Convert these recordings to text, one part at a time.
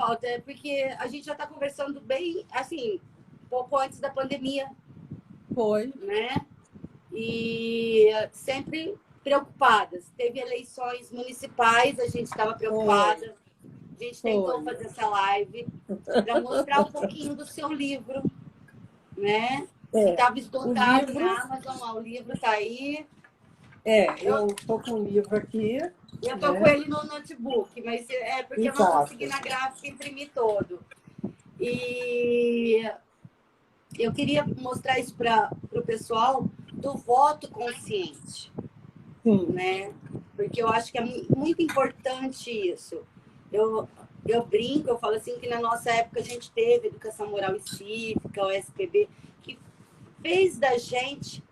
Pauta, é porque a gente já está conversando bem, assim, um pouco antes da pandemia, Foi. né? E sempre preocupadas. Teve eleições municipais, a gente estava preocupada. A gente tentou fazer essa live para mostrar um pouquinho do seu livro, né? Que estava esgotado na Amazon, o livro está aí. Eu estou com o livro aqui. Eu estou com ele no notebook, mas é porque Exato. eu não consegui na gráfica imprimir todo. E eu queria mostrar isso para o pessoal do voto consciente. Sim. Né? Porque eu acho que é muito importante isso. Eu brinco, eu falo assim que na nossa época a gente teve Educação Moral e Cívica, o SPB, que fez da gente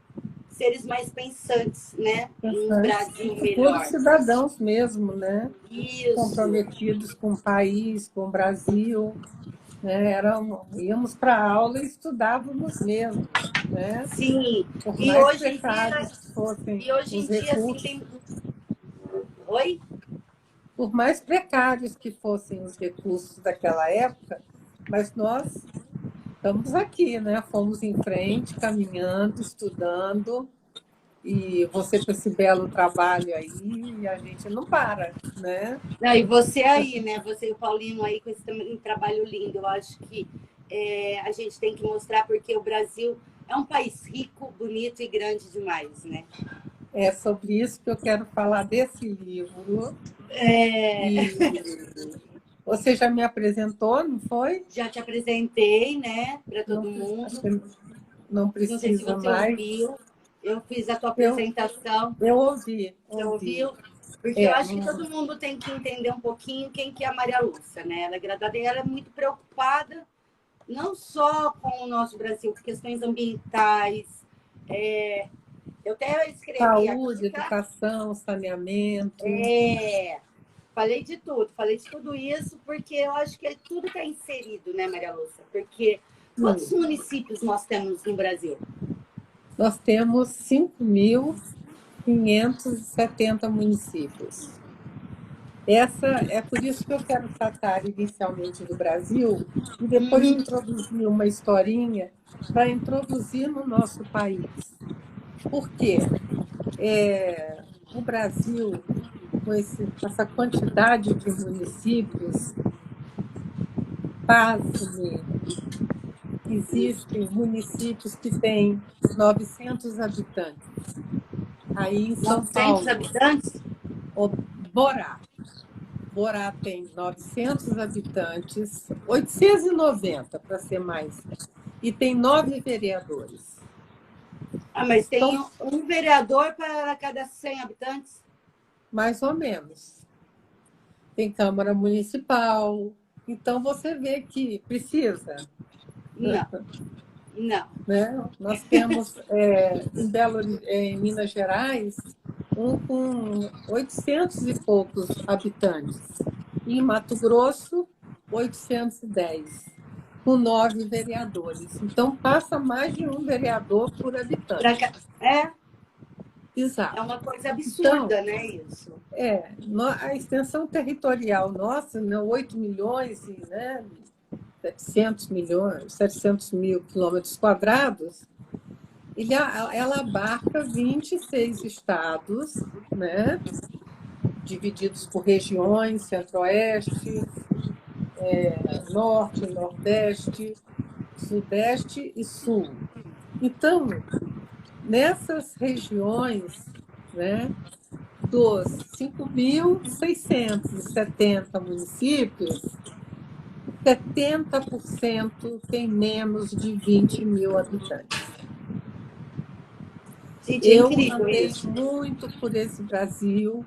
seres mais pensantes, né? Um Brasil melhor. Todos cidadãos mesmo, né? Isso. Comprometidos com o país, com o Brasil. Né? Íamos para a aula e estudávamos mesmo. Né? Sim. Por E mais hoje em precários dia, que fossem os assim, recursos. tem... Oi? Por mais precários que fossem os recursos daquela época, mas nós estamos aqui, né? Fomos em frente, caminhando, estudando, e você com esse belo trabalho aí, e a gente não para, né? Não, e você aí, né? Você e o Paulino aí com esse trabalho lindo. Eu acho que a gente tem que mostrar porque o Brasil é um país rico, bonito e grande demais, né? É sobre isso que eu quero falar desse livro. Você já me apresentou, não foi? Já te apresentei, né, para todo mundo. Não precisa não sei se você mais. Ouviu. Eu fiz a tua apresentação. Eu ouvi. Você ouviu? Porque eu acho que todo mundo tem que entender um pouquinho quem que é a Maria Lúcia, né? Ela é graduada e ela é muito preocupada, não só com o nosso Brasil, com questões ambientais. Eu até escrevi Saúde, aqui, tá? educação, saneamento. Falei de tudo isso, porque eu acho que tudo está inserido, né, Maria Lúcia? Porque quantos municípios nós temos no Brasil? Nós temos 5.570 municípios. É por isso que eu quero tratar inicialmente do Brasil e depois introduzir uma historinha para introduzir no nosso país. Por quê? O Brasil, com essa quantidade de municípios, pasme, existem municípios que têm 900 habitantes. Aí em São 900 Paulo, habitantes? Borá tem 900 habitantes, 890 para ser mais, e tem 9 vereadores. Mas tem um vereador para cada 100 habitantes? Mais ou menos. Tem Câmara Municipal. Então, você vê que precisa. Não. Né? Nós temos, em Minas Gerais, com 800 e poucos habitantes. E em Mato Grosso, 810, com 9 vereadores. Então, passa mais de um vereador por habitante. Exato. É uma coisa absurda, então, né, isso? A extensão territorial nossa, 8 milhões, né, 700 mil quilômetros quadrados, ela abarca 26 estados, né, divididos por regiões, centro-oeste, norte, nordeste, sudeste e sul. Então, nessas regiões, né, dos 5.670 municípios, 70% tem menos de 20 mil habitantes. Gente, eu andei muito por esse Brasil.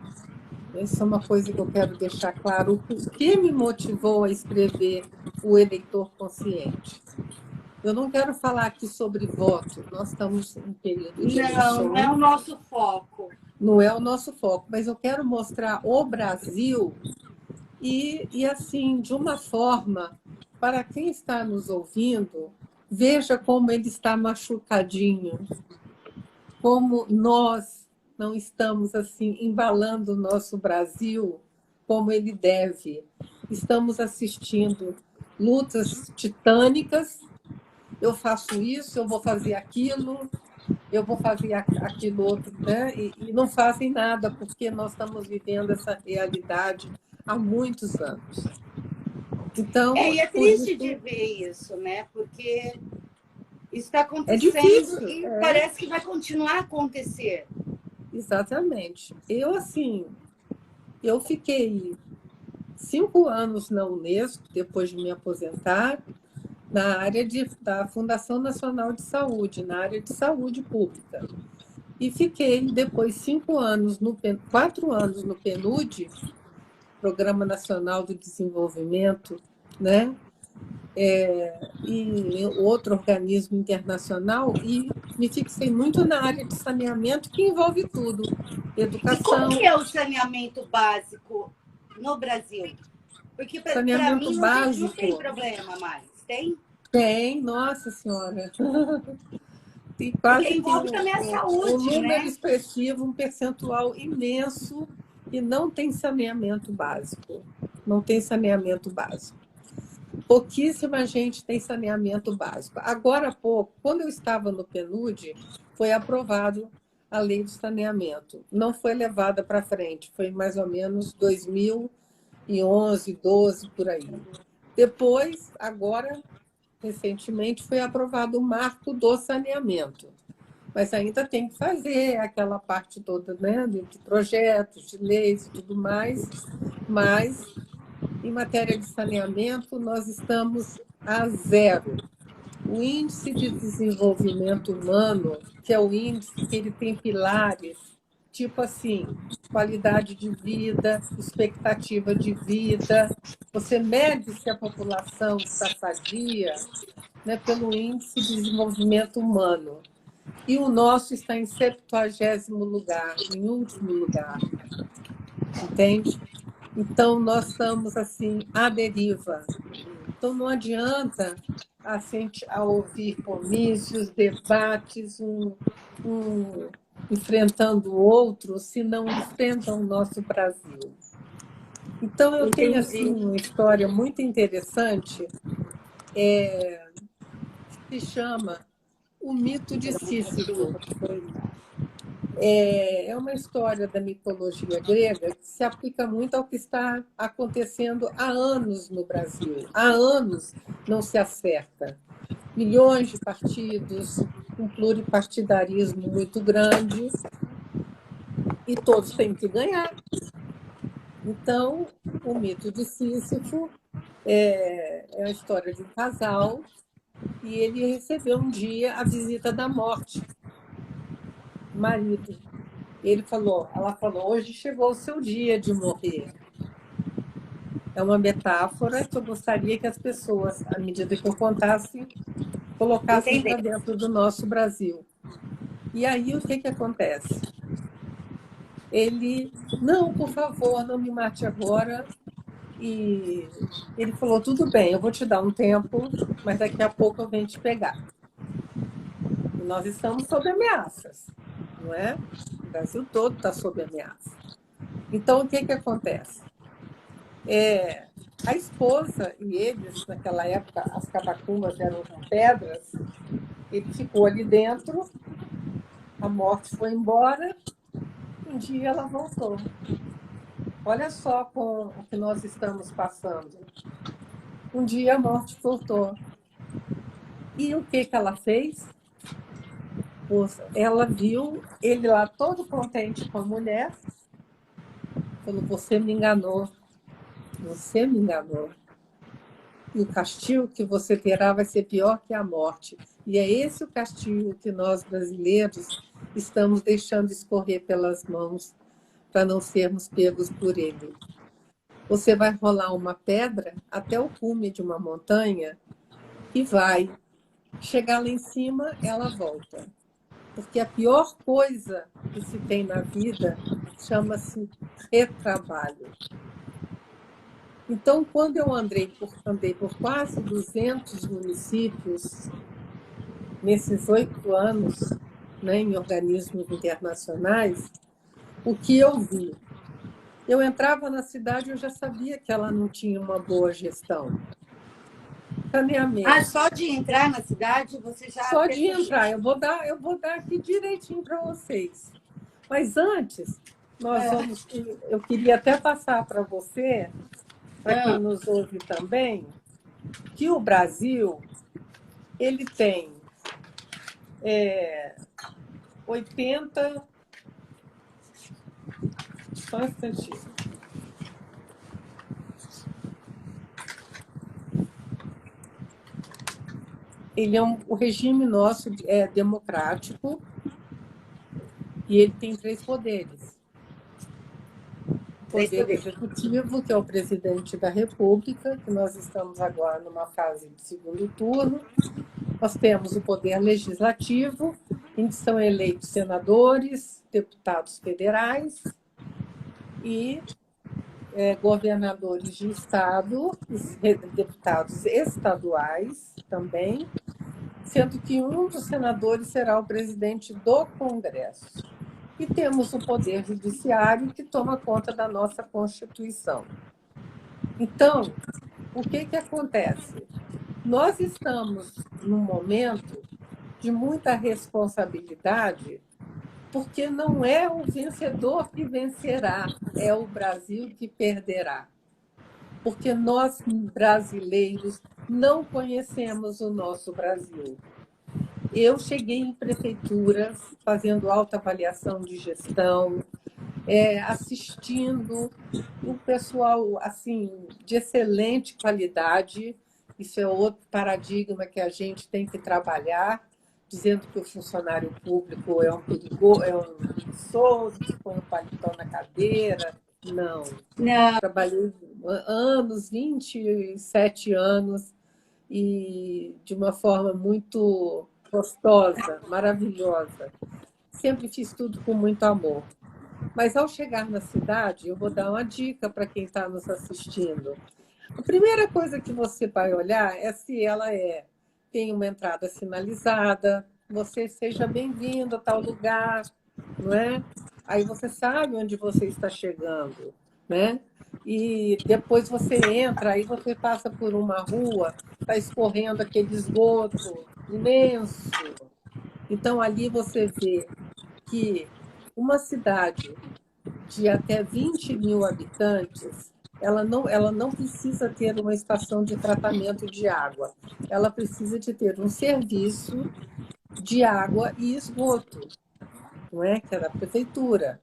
Essa é uma coisa que eu quero deixar claro. O que me motivou a escrever O Eleitor Consciente? Eu não quero falar aqui sobre voto. Nós estamos em período de eleições. Não é o nosso foco. Não é o nosso foco, mas eu quero mostrar o Brasil e assim, de uma forma, para quem está nos ouvindo, veja como ele está machucadinho, como nós não estamos assim embalando o nosso Brasil como ele deve. estamos assistindo lutas titânicas. Eu faço isso, eu vou fazer aquilo, eu vou fazer aquilo outro, né? E não fazem nada, porque nós estamos vivendo essa realidade há muitos anos. Então, E é por triste de isso, ver isso, né? Porque isso está é acontecendo difícil. e parece que vai continuar a acontecer. Exatamente. Eu fiquei 5 anos na Unesco, depois de me aposentar, na área da Fundação Nacional de Saúde, na área de saúde pública. E fiquei depois 4 anos no PNUD, Programa Nacional do Desenvolvimento, né? E outro organismo internacional, e me fixei muito na área de saneamento, que envolve tudo: E como educação, que é o saneamento básico no Brasil? Porque para saneamento mim não tem básico. problema mais, tem? Tem, nossa senhora, tem Porque quase que envolve também a um saúde, número né? expressivo, um percentual imenso que não tem saneamento básico. Não tem saneamento básico. Pouquíssima gente tem saneamento básico. Agora há pouco, quando eu estava no PNUD, foi aprovado a lei do saneamento. Não foi levada para frente, foi mais ou menos 2011, 12, por aí. Depois, agora, recentemente, foi aprovado o marco do saneamento. Mas ainda tem que fazer aquela parte toda, né, de projetos, de leis e tudo mais. Mas, em matéria de saneamento, nós estamos a zero. O índice de desenvolvimento humano, que é o índice que ele tem pilares, tipo assim, qualidade de vida, expectativa de vida. Você mede se a população está sadia, né, pelo índice de desenvolvimento humano. E o nosso está em 70º lugar, em último lugar, entende? Então, nós estamos assim, à deriva. Então, não adianta a gente ouvir comícios, debates, enfrentando o outro, se não enfrentam o nosso Brasil. Então, eu tenho assim, uma história muito interessante, que se chama O Mito de Sísifo. É uma história da mitologia grega que se aplica muito ao que está acontecendo há anos no Brasil. Há anos não se acerta. Milhões de partidos, um pluripartidarismo muito grande, e todos têm que ganhar. Então, o mito de Sísifo é a história de um casal, e ele recebeu um dia a visita da morte, marido. Ela falou, hoje chegou o seu dia de morrer. É uma metáfora que eu gostaria que as pessoas, à medida que eu contasse, colocassem para dentro do nosso Brasil. E aí, o que acontece? Ele, não, por favor, não me mate agora. E ele falou, tudo bem, eu vou te dar um tempo, mas daqui a pouco eu venho te pegar. E nós estamos sob ameaças, não é? O Brasil todo está sob ameaça. Então, o que acontece? A esposa e eles, naquela época, as catacumbas eram com pedras, ele ficou ali dentro, a morte foi embora, um dia ela voltou. Olha só com o que nós estamos passando. Um dia a morte voltou. E o que ela fez? Ela viu ele lá todo contente com a mulher, falou, você me enganou, você me enganou. E o castigo que você terá vai ser pior que a morte. E é esse o castigo que nós, brasileiros, estamos deixando escorrer pelas mãos para não sermos pegos por ele. Você vai rolar uma pedra até o cume de uma montanha e vai chegar lá em cima, ela volta. Porque a pior coisa que se tem na vida chama-se retrabalho. Então, quando eu andei por quase 200 municípios, nesses 8 anos, né, em organismos internacionais, o que eu vi? Eu entrava na cidade e eu já sabia que ela não tinha uma boa gestão. Saneamento. Só de entrar na cidade você já Só de percebeu. entrar. Eu vou dar aqui direitinho para vocês. Mas antes, eu queria até passar para você, para quem nos ouve também, que o Brasil ele tem 80. Só um instantinho. O regime nosso é democrático e ele tem 3 poderes. O poder executivo, que é o presidente da República, que nós estamos agora numa fase de segundo turno. Nós temos o poder legislativo, em que são eleitos senadores, deputados federais e governadores de estado, deputados estaduais também, sendo que um dos senadores será o presidente do Congresso. E temos o Poder Judiciário, que toma conta da nossa Constituição. Então, o que acontece? Nós estamos num momento de muita responsabilidade, porque não é o vencedor que vencerá, é o Brasil que perderá. Porque nós, brasileiros, não conhecemos o nosso Brasil. Eu cheguei em prefeituras fazendo autoavaliação de gestão, assistindo o pessoal assim, de excelente qualidade. Isso é outro paradigma que a gente tem que trabalhar, dizendo que o funcionário público é um perigoso, é um preguiçoso, que põe o paletó na cadeira. Não. Trabalhei anos, 27 anos, e de uma forma muito gostosa, maravilhosa. Sempre fiz tudo com muito amor. Mas, ao chegar na cidade, eu vou dar uma dica para quem está nos assistindo. A primeira coisa que você vai olhar é se ela tem uma entrada sinalizada, você seja bem-vindo a tal lugar, não é? Aí você sabe onde você está chegando, né? E depois você entra, aí você passa por uma rua, está escorrendo aquele esgoto imenso. Então, ali você vê que uma cidade de até 20 mil habitantes, ela não precisa ter uma estação de tratamento de água. Ela precisa de ter um serviço de água e esgoto, não é? Que é da prefeitura.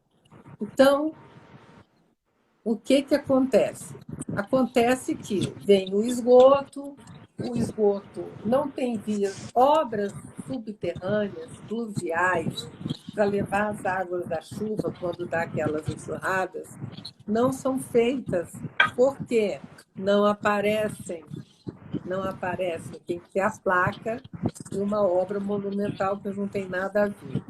Então, o que acontece? Acontece que vem o esgoto não tem vias, obras subterrâneas, pluviais, para levar as águas da chuva quando dá aquelas enxurradas, não são feitas porque não aparecem, tem que ter a placa de uma obra monumental que não tem nada a ver.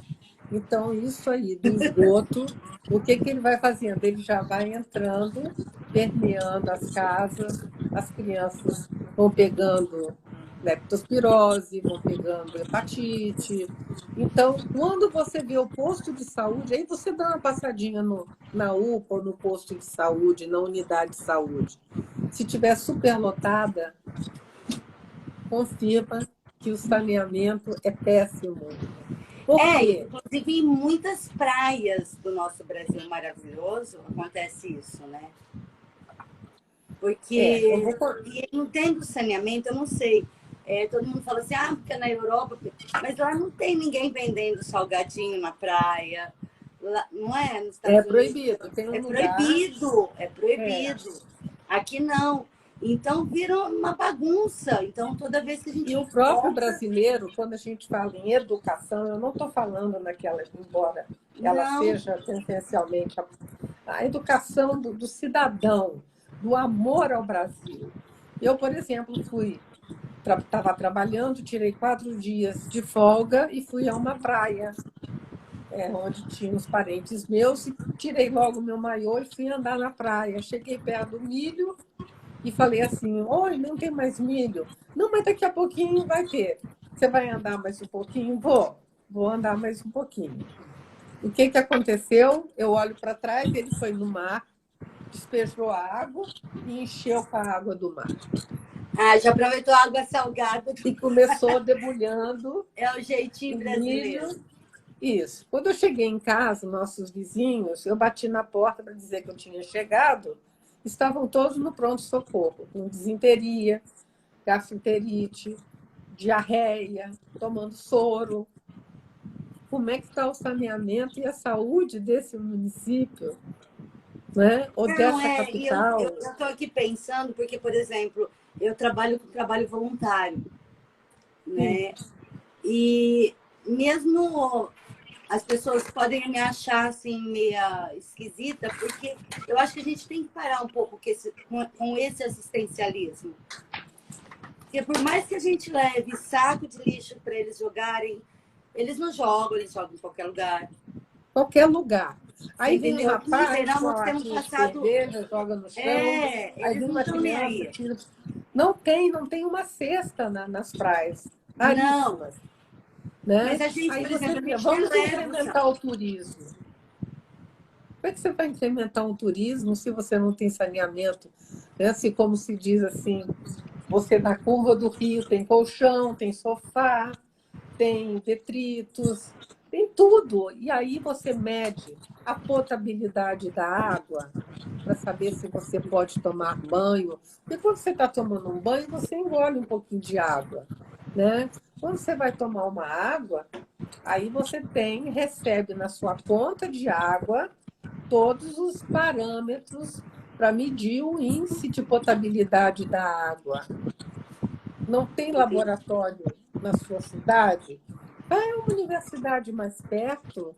Então, isso aí do esgoto, o que ele vai fazendo? Ele já vai entrando, permeando as casas, as crianças vão pegando leptospirose, vão pegando hepatite. Então, quando você vê o posto de saúde, aí você dá uma passadinha na UPA ou no posto de saúde, na unidade de saúde. Se tiver superlotada, confirma que o saneamento é péssimo. Inclusive em muitas praias do nosso Brasil maravilhoso acontece isso, né? Porque não tendo saneamento, eu não sei. Todo mundo fala assim, porque na Europa, mas lá não tem ninguém vendendo salgadinho na praia, lá, não é? Nos Estados proibido, tem um lugar. É proibido. Aqui não. Então, vira uma bagunça. Então, toda vez que a gente... E o próprio brasileiro, quando a gente fala em educação, eu não estou falando naquela, embora ela seja essencialmente a educação do cidadão, do amor ao Brasil. Eu, por exemplo, estava trabalhando, tirei 4 dias de folga e fui a uma praia, onde tinha uns parentes meus, e tirei logo meu maiô e fui andar na praia. Cheguei perto do milho e falei assim, oi, não tem mais milho? Não, mas daqui a pouquinho vai ter. Você vai andar mais um pouquinho? Vou andar mais um pouquinho. O que aconteceu? Eu olho para trás, ele foi no mar, despejou a água e encheu com a água do mar. Ah, já aproveitou a água salgada. E começou debulhando É o jeitinho brasileiro. milho. Isso. Quando eu cheguei em casa, nossos vizinhos, eu bati na porta para dizer que eu tinha chegado, estavam todos no pronto-socorro, com disenteria, gastroenterite, diarreia, tomando soro. Como é que está o saneamento e a saúde desse município, né? Ou dessa capital? Eu estou aqui pensando, porque, por exemplo, eu trabalho com trabalho voluntário, né? E mesmo as pessoas podem me achar assim meia esquisita, porque eu acho que a gente tem que parar um pouco com esse assistencialismo. Porque por mais que a gente leve saco de lixo para eles jogarem, eles não jogam, eles jogam em qualquer lugar. Qualquer lugar. Aí vem um rapaz geral, com nós a temos latinha de passado... cerveja, joga no chão. Aí eles vem não uma estão nem criança, aí. tira... Não tem uma cesta nas praias. Não. Né? Mas a gente, Aí por você exemplo, vê, vamos incrementar o turismo. Como é que você vai incrementar um turismo se você não tem saneamento? Né? Assim, como se diz assim, você na curva do rio tem colchão, tem sofá, tem detritos, tem tudo. E aí você mede a potabilidade da água para saber se você pode tomar banho. Porque quando você está tomando um banho, você engole um pouquinho de água, né? Quando você vai tomar uma água, aí você recebe na sua conta de água todos os parâmetros para medir o índice de potabilidade da água. Não tem laboratório na sua cidade? Vai a uma universidade mais perto,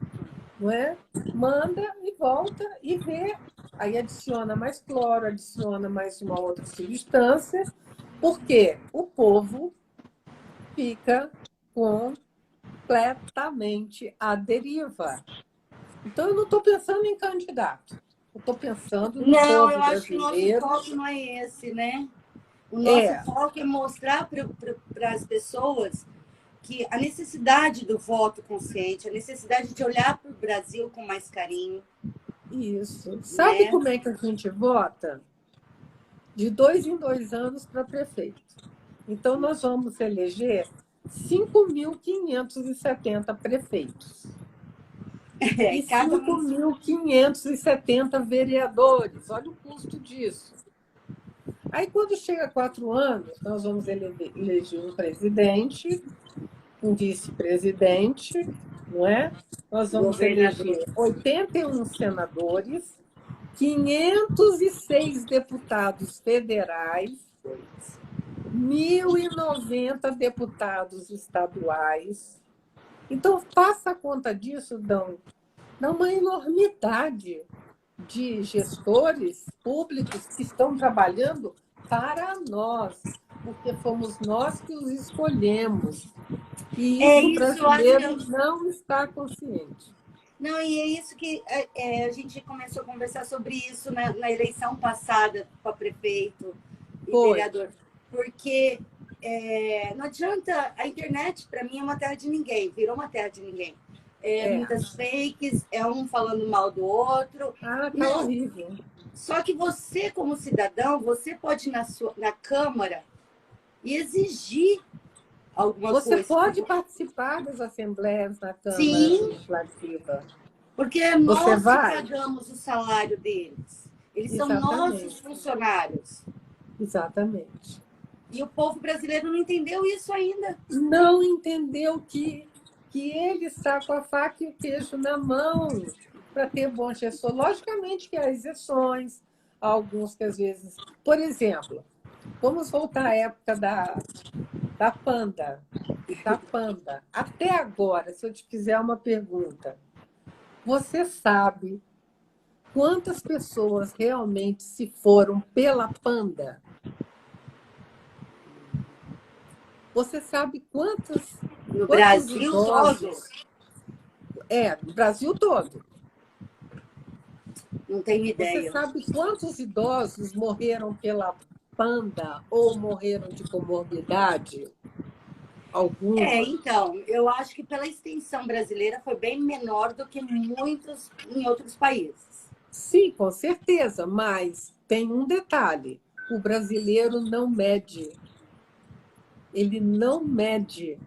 não é? Manda e volta e vê. Aí adiciona mais cloro, adiciona mais uma outra substância, porque o povo fica completamente à deriva. Então, eu não estou pensando em candidato. Eu estou pensando no Não, povo eu acho que o nosso brasileiro. foco não é esse, né? O nosso foco é mostrar para as pessoas que a necessidade do voto consciente, a necessidade de olhar para o Brasil com mais carinho. Isso. Sabe como é que a gente vota? De 2 em 2 anos para prefeito. Então, nós vamos eleger 5.570 prefeitos. E 5.570 vereadores. Olha o custo disso. Aí, quando chega 4 anos, nós vamos eleger um presidente, um vice-presidente, não é? Nós vamos eleger 81 senadores, 506 deputados federais, 1.090 deputados estaduais. Então, faça a conta disso, dá uma enormidade de gestores públicos que estão trabalhando para nós, porque fomos nós que os escolhemos. E isso o brasileiro não está consciente. Não, e é isso que a gente começou a conversar sobre isso na eleição passada para prefeito e vereador. Porque não adianta, a internet, para mim, é uma terra de ninguém, virou uma terra de ninguém. Muitas fakes, um falando mal do outro. Ah, tá horrível. Só que você, como cidadão, você pode ir na Câmara e exigir alguma coisa. Você pode participar das assembleias na Câmara Legislativa. Porque nós que pagamos o salário deles. Eles são nossos funcionários. Exatamente. E o povo brasileiro não entendeu isso ainda. Não entendeu que ele está com a faca e o queijo na mão para ter bom gestor. Logicamente que há exceções, alguns que às vezes... Por exemplo, vamos voltar à época da Panda. Até agora, se eu te fizer uma pergunta, você sabe quantas pessoas realmente se foram pela Panda? Você sabe quantos no Brasil todo? No Brasil todo. Não tenho ideia. Você sabe quantos idosos morreram pela Panda ou morreram de comorbidade? Alguns. Então, eu acho que pela extensão brasileira foi bem menor do que muitos em outros países. Sim, com certeza, mas tem um detalhe: o brasileiro não mede. Ele não mede.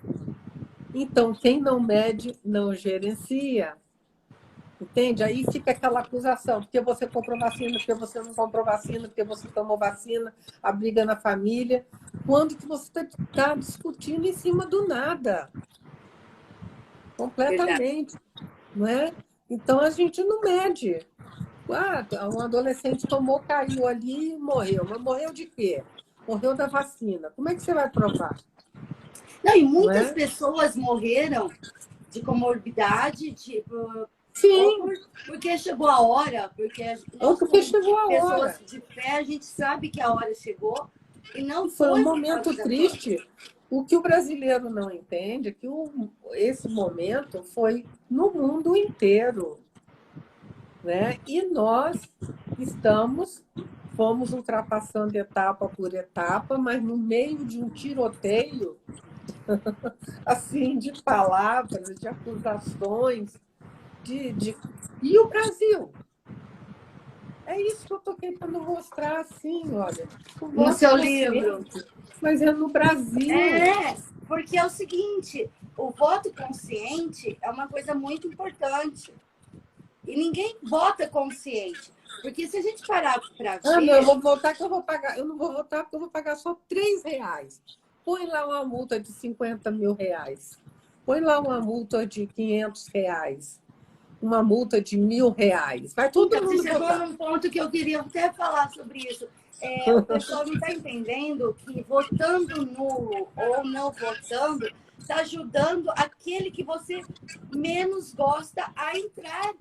Então, quem não mede, não gerencia. Entende? Aí fica aquela acusação, porque você comprou vacina, porque você não comprou vacina, porque você tomou vacina, a briga na família. Quando que você está discutindo em cima do nada? Completamente. Não é? Então, a gente não mede. Um adolescente tomou, caiu ali e morreu. Mas morreu de quê? Morreu da vacina. Como é que você vai provar? Não, e Não muitas é? pessoas morreram de comorbidade, tipo, Sim, porque chegou a hora, porque ou nós, porque como chegou a pessoas hora. de fé, a gente sabe que a hora chegou e não E foi um foi por causa momento da dor. triste. O que o brasileiro não entende é que esse momento foi no mundo inteiro, né? E nós fomos ultrapassando etapa por etapa, mas no meio de um tiroteio assim de palavras, de acusações, e o Brasil. É isso que eu estou tentando mostrar, assim, olha, o No voto seu livro. consciente, mas é no Brasil. É, porque é o seguinte, o voto consciente é uma coisa muito importante. E ninguém vota consciente. Porque se a gente parar para Ah, não, eu ver, vou votar que eu vou pagar. Eu não vou votar porque eu vou pagar só R$ 3. Põe lá uma multa de R$ 50.000. Põe lá uma multa de R$ 500. Uma multa de R$ 1.000. Vai todo então, você mundo chegou votar. num ponto que eu queria até falar sobre isso. O pessoal não está entendendo que votando nulo ou não votando está ajudando aquele que você menos gosta a entrar.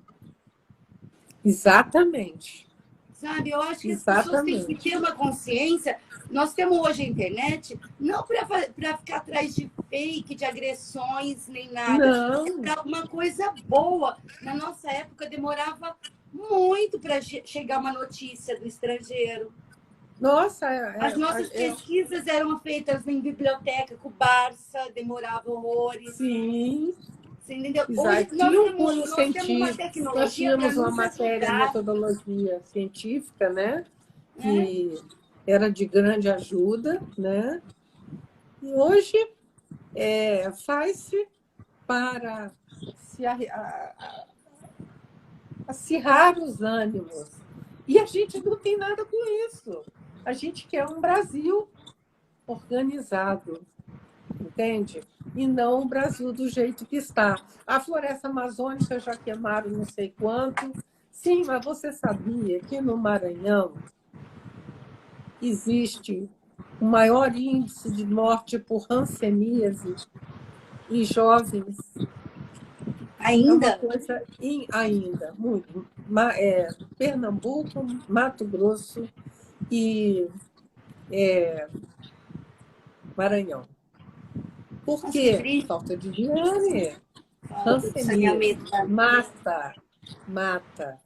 Exatamente. Sabe? Eu acho que as pessoas têm que Exatamente. ter uma consciência. Nós temos hoje a internet, não para ficar atrás de fake, de agressões, nem nada. É Não, para uma coisa boa. Na nossa época, demorava muito para chegar uma notícia do estrangeiro. nossa, As nossas pesquisas eram feitas em biblioteca, com Barça, demorava horrores. sim, Você entendeu? Hoje exato. Tinha um cunho nós temos uma científico. Nós tecnologia para tínhamos uma nos matéria, ajudar, metodologia científica, né? né? Que era de grande ajuda, né? E hoje faz-se para se acirrar os ânimos. E a gente não tem nada com isso. A gente quer um Brasil organizado, entende? E não o Brasil do jeito que está. A floresta amazônica já queimaram não sei quanto. Sim, mas você sabia que no Maranhão existe o maior índice de morte por hanseníase em jovens? É uma Ainda. coisa ainda muito. Pernambuco, Mato Grosso e Maranhão. Por Nossa, que quê? triste. Falta de higiene. Falta de Hanseníase. saneamento básico. Mata.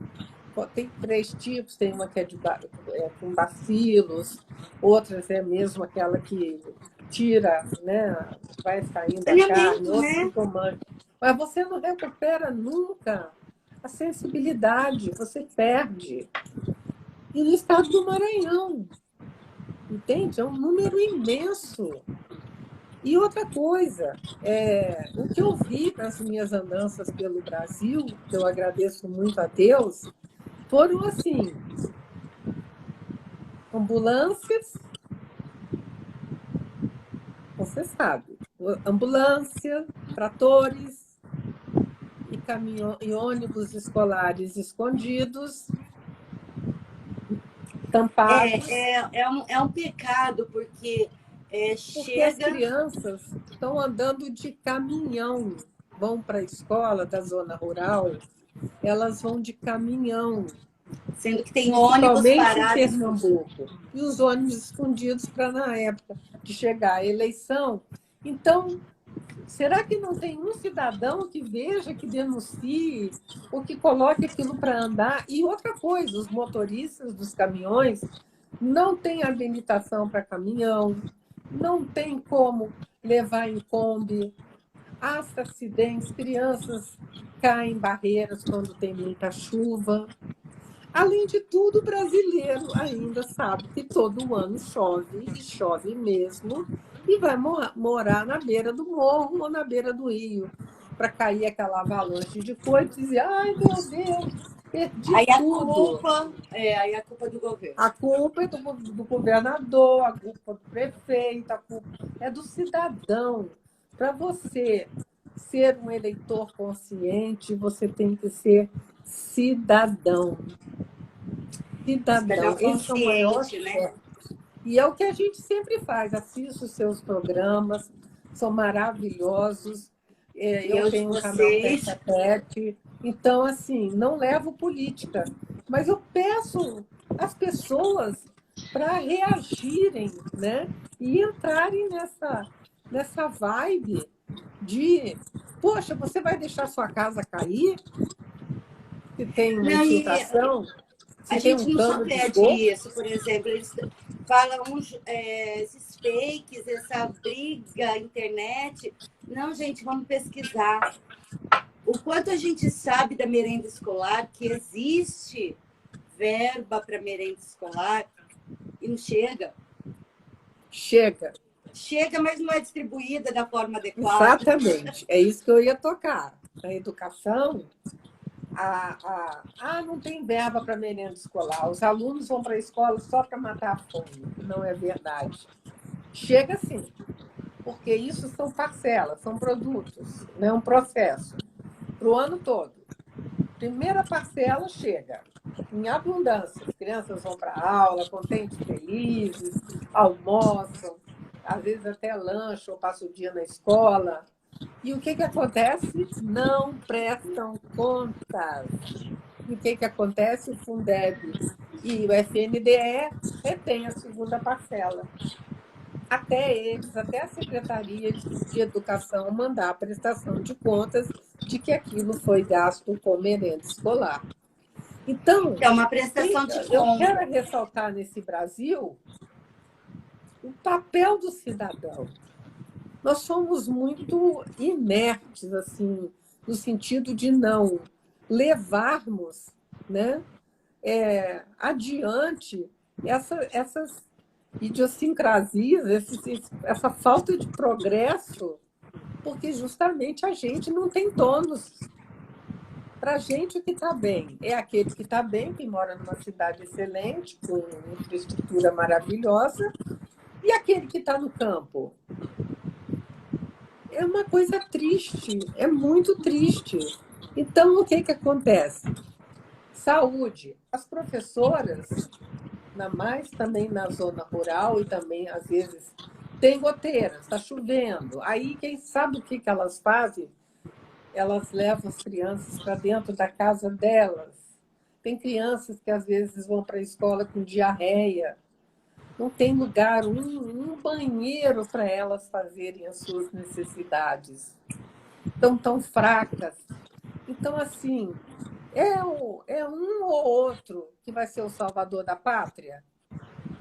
Tem 3 tipos, tem uma que com bacilos, outras é mesmo aquela que tira, né, vai saindo a carne, Saneamento, outras né? ficam manchas. Mas você não recupera nunca a sensibilidade, você perde. E no estado do Maranhão, entende? É um número imenso. E outra coisa, o que eu vi nas minhas andanças pelo Brasil, que eu agradeço muito a Deus, foram assim, ambulâncias, você sabe, ambulância, tratores e ônibus escolares escondidos, tampados, É um pecado, porque porque as chega, crianças estão andando de caminhão, vão para a escola da zona rural, elas vão de caminhão, sendo que tem ônibus principalmente em parados. Pernambuco, e os ônibus escondidos para, na época de chegar a eleição. Então, será que não tem um cidadão que veja, que denuncie, ou que coloque aquilo para andar? E outra coisa, os motoristas dos caminhões não têm habilitação para caminhão, não tem como levar em Kombi, há acidentes, crianças caem em barreiras quando tem muita chuva. Além de tudo, o brasileiro ainda sabe que todo ano chove, e chove mesmo, e vai morar na beira do morro ou na beira do rio, para cair aquela avalanche de coisas e dizer, ai, meu Deus, perdi tudo. Aí a culpa é do governo. A culpa é do governador, a culpa do prefeito, a culpa é do cidadão. Para você ser um eleitor consciente, você tem que ser cidadão. Cidadão, esse é o maior certo. E é o que a gente sempre faz, assiste os seus programas, são maravilhosos. Eu tenho um canal Tete a Tete, então, assim, não levo política, mas eu peço às pessoas para reagirem, né? E entrarem nessa vibe de, poxa, você vai deixar sua casa cair? Se tem uma infiltração? A gente não só pede isso, por exemplo, eles falam esses fakes, essa briga, internet. Não, gente, vamos pesquisar. O quanto a gente sabe da merenda escolar, que existe verba para merenda escolar e não chega. Chega. Chega, mas não é distribuída da forma adequada. Exatamente. É isso que eu ia tocar. Na educação, não tem verba para merenda escolar. Os alunos vão para a escola só para matar a fome. Não é verdade. Chega sim, porque isso são parcelas, são produtos, né? Um processo para o ano todo. Primeira parcela chega em abundância. As crianças vão para a aula, contentes, felizes, almoçam, às vezes até lancham, passam o dia na escola. E o que acontece? Não prestam contas. E o que acontece? O Fundeb e o FNDE retêm a segunda parcela. Até a Secretaria de Educação mandar a prestação de contas de que aquilo foi gasto com merenda escolar. Então, é uma prestação de contas. Eu quero ressaltar nesse Brasil o papel do cidadão. Nós somos muito inertes, assim, no sentido de não levarmos, né, adiante essas idiosincrasias, essa falta de progresso, porque justamente a gente não tem tônus. Para a gente, o que está bem é aquele que está bem, que mora numa cidade excelente, com infraestrutura maravilhosa, e aquele que está no campo. É uma coisa triste, é muito triste. Então, o que acontece? Saúde. As professoras, mais também na zona rural e também, às vezes, tem goteira, está chovendo. Aí, quem sabe o que elas fazem? Elas levam as crianças para dentro da casa delas. Tem crianças que, às vezes, vão para a escola com diarreia. Não tem lugar, um banheiro para elas fazerem as suas necessidades. Estão tão fracas. Então, assim, é um ou outro que vai ser o salvador da pátria?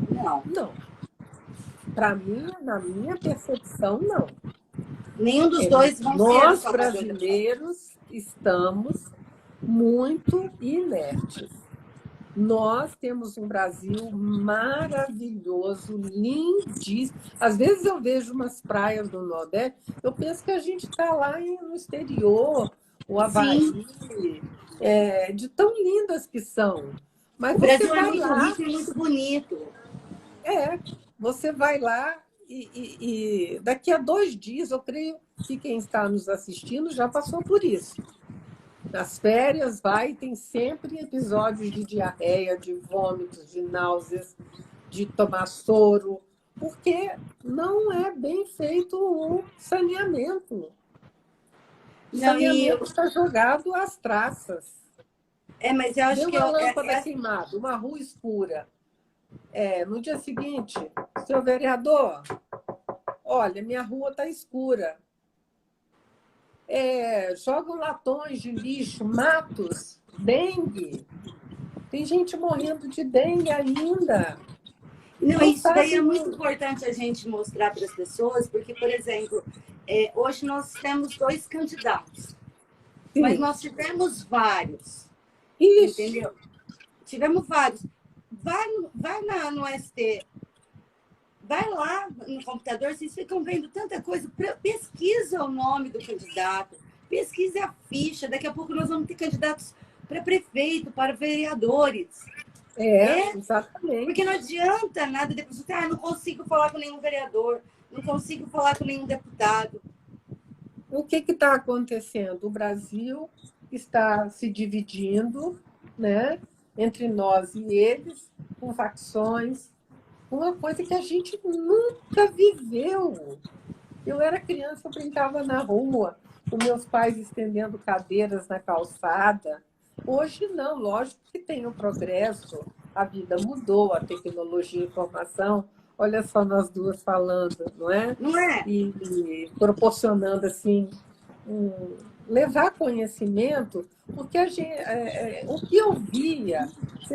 Não. Não. Para mim, na minha percepção, não. Nenhum dos dois vão ser o Nós, salvador brasileiros, estamos muito inertes. Nós temos um Brasil maravilhoso, lindíssimo. Às vezes eu vejo umas praias do Nordeste, eu penso que a gente está lá no exterior, o Havaí, de tão lindas que são. Mas o Brasil é muito rico e muito bonito. Você vai lá e daqui a 2 dias, eu creio que quem está nos assistindo já passou por isso. Nas férias, tem sempre episódios de diarreia, de vômitos, de náuseas, de tomar soro, porque não é bem feito o saneamento. O saneamento está jogado às traças. Mas eu acho que uma lâmpada queimada, uma rua escura. No dia seguinte, seu vereador, olha, minha rua está escura. Jogam latões de lixo, matos, dengue. Tem gente morrendo de dengue ainda. Não, isso daí é muito importante a gente mostrar para as pessoas, porque, por exemplo, hoje nós temos 2 candidatos, mas nós tivemos vários, entendeu? tivemos vários. Vai no ST, vai lá no computador, vocês ficam vendo tanta coisa. Pesquisa o nome do candidato, pesquise a ficha. Daqui a pouco nós vamos ter candidatos para prefeito, para vereadores. Exatamente. Porque não adianta nada depois você, não consigo falar com nenhum vereador, não consigo falar com nenhum deputado. O que está acontecendo? O Brasil está se dividindo, né, entre nós e eles, com facções, uma coisa que a gente nunca viveu. Eu era criança, eu brincava na rua, com meus pais estendendo cadeiras na calçada. Hoje não, lógico que tem o progresso, a vida mudou, a tecnologia e a informação. Olha só nós duas falando, não é? Não é? E proporcionando assim levar conhecimento, porque o que eu via,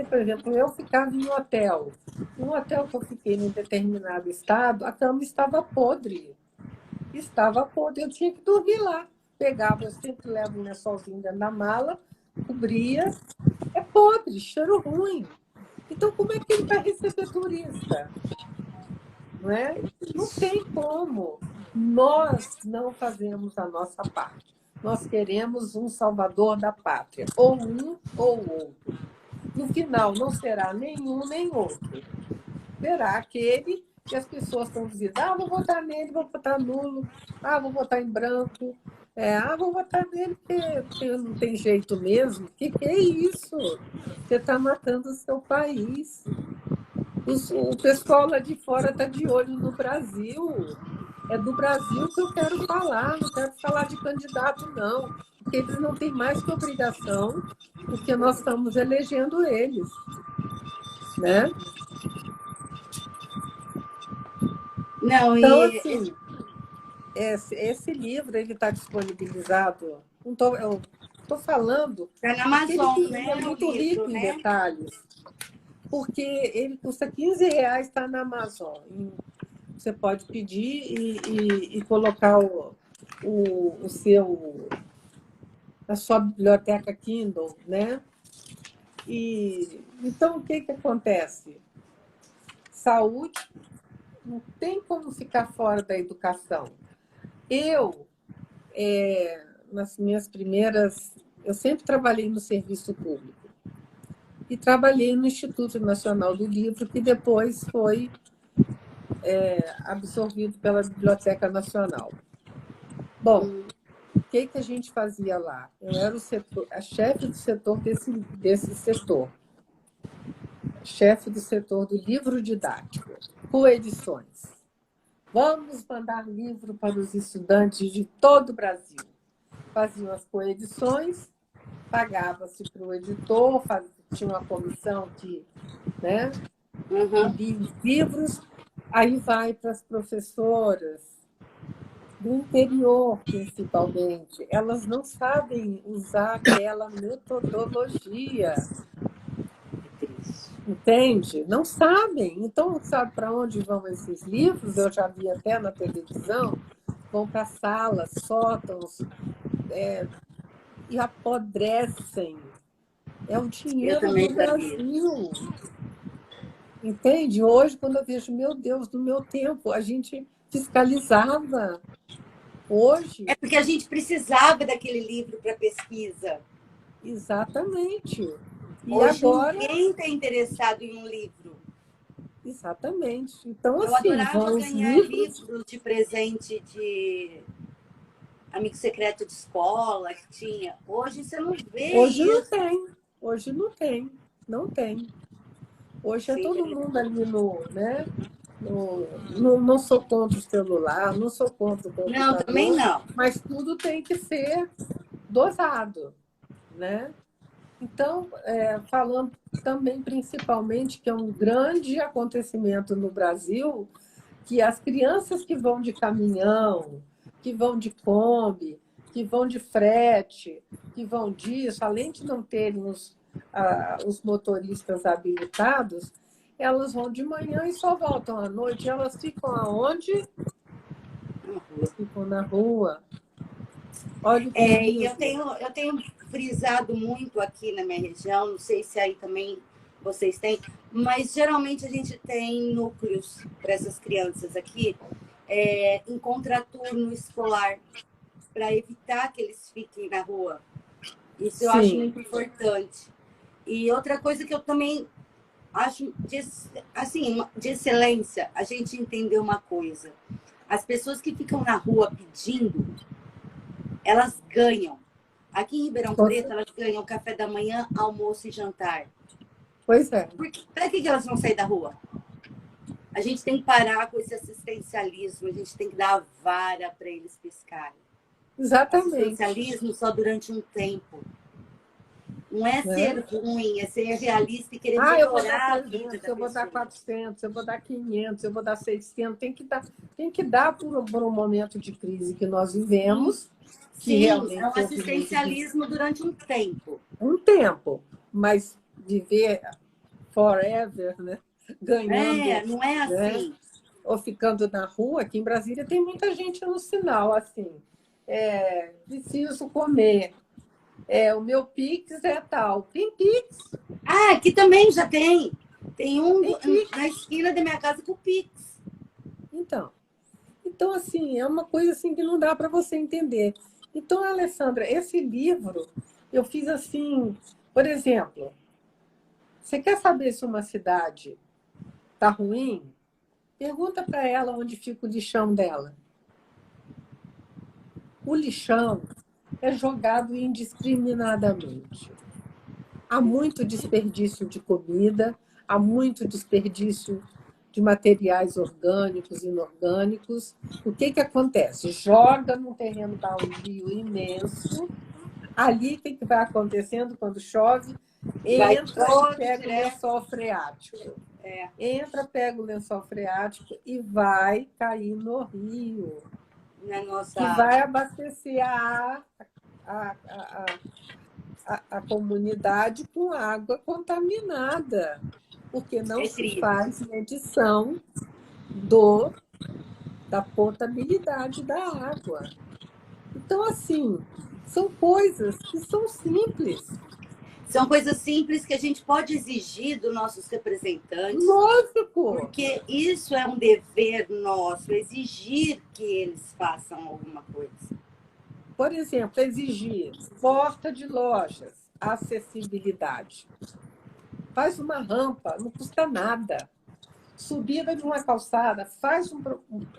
por exemplo, eu ficava em hotel. Um hotel que eu fiquei em determinado estado, a cama estava podre. Estava podre, eu tinha que dormir lá. Pegava, eu sempre levo um lençolzinho dentro da mala, cobria. É podre, cheiro ruim. Então, como é que ele vai receber turista? Não é? Não tem como. Nós não fazemos a nossa parte. Nós queremos um salvador da pátria, ou um ou outro. No final, não será nenhum nem outro. Será aquele que as pessoas estão dizendo: vou votar nele, vou votar nulo, vou votar em branco, vou votar nele porque não tem jeito mesmo. Que é isso? Você está matando o seu país. O pessoal lá de fora está de olho no Brasil. É do Brasil que eu quero falar, não quero falar de candidato, não. Porque eles não têm mais que obrigação, porque nós estamos elegendo eles. Né? Não, então, assim, esse livro está disponibilizado. Eu estou falando. Está na Amazon, né? É muito rico em detalhes. Porque ele custa R$15, está na Amazon. Você pode pedir e colocar a sua biblioteca Kindle, né? Então, o que acontece? Saúde não tem como ficar fora da educação. Nas minhas primeiras... Eu sempre trabalhei no serviço público. E trabalhei no Instituto Nacional do Livro, que depois foi absorvido pela Biblioteca Nacional. Bom, o que a gente fazia lá? Eu era a chefe do setor desse setor. Chefe do setor do livro didático, coedições. Vamos mandar livro para os estudantes de todo o Brasil. Faziam as coedições, pagava-se para o editor, tinha uma comissão que lia os livros, aí vai para as professoras do interior, principalmente. Elas não sabem usar aquela metodologia. Entende? Não sabem. Então, sabe para onde vão esses livros? Eu já vi até na televisão. Vão para salas, sótãos, e apodrecem. É o dinheiro do Brasil. Entende? Hoje, quando eu vejo, meu Deus, no meu tempo, a gente fiscalizava. Hoje... É porque a gente precisava daquele livro para pesquisa. Exatamente. E hoje agora... ninguém está interessado em um livro. Exatamente. Então, eu assim, adorava ganhar livros de presente de amigo secreto de escola que tinha. Hoje você não vê Hoje isso. Não tem. Hoje não tem. Não tem. Hoje é todo mundo ali não sou contra o celular, não sou contra o computador. Não, também não. Mas tudo tem que ser dosado, né? Então, falando também principalmente que é um grande acontecimento no Brasil, que as crianças que vão de caminhão, que vão de Kombi, que vão de frete, que vão disso, além de não terem os motoristas habilitados, elas vão de manhã e só voltam à noite. Elas ficam aonde? Ficam na rua. Olha o eu tenho frisado muito aqui na minha região, não sei se aí também vocês têm, mas geralmente a gente tem núcleos para essas crianças aqui, em contraturno escolar, para evitar que eles fiquem na rua. Isso eu acho muito importante. E outra coisa que eu também acho assim, de excelência, a gente entender uma coisa. As pessoas que ficam na rua pedindo, elas ganham. Aqui em Ribeirão Preto, elas ganham café da manhã, almoço e jantar. Pois é. Para que elas vão sair da rua? A gente tem que parar com esse assistencialismo, a gente tem que dar a vara para eles piscarem. Exatamente. Assistencialismo só durante um tempo. Não é ser ruim, é ser realista e querer melhorar a vida da pessoa. Eu vou dar 400, eu vou dar 500, eu vou dar 600. Tem que dar por um momento de crise que nós vivemos. Sim, é um assistencialismo durante um tempo. Um tempo, mas viver forever, né? Ganhando. Não é assim. Né? Ou ficando na rua. Aqui em Brasília tem muita gente no sinal, assim. Preciso comer. O meu Pix é tal. Tem Pix. Aqui também já tem. Tem um na esquina da minha casa com Pix. Então, assim, é uma coisa assim que não dá para você entender. Então, Alessandra, esse livro, eu fiz assim, por exemplo, você quer saber se uma cidade está ruim? Pergunta para ela onde fica o lixão dela. O lixão é jogado indiscriminadamente. Há muito desperdício de comida, há muito desperdício de materiais orgânicos e inorgânicos. O que acontece? Joga num terreno baldio imenso. Ali, o que vai acontecendo quando chove? Entra e pega o lençol freático. Entra, pega o lençol freático e vai cair no rio. Que vai abastecer a comunidade com água contaminada, porque não se faz medição da potabilidade da água. Então, assim, são coisas que são simples. São coisas simples que a gente pode exigir dos nossos representantes. Lógico! Porque isso é um dever nosso, exigir que eles façam alguma coisa. Por exemplo, exigir porta de lojas, acessibilidade. Faz uma rampa, não custa nada. Subida de uma calçada, faz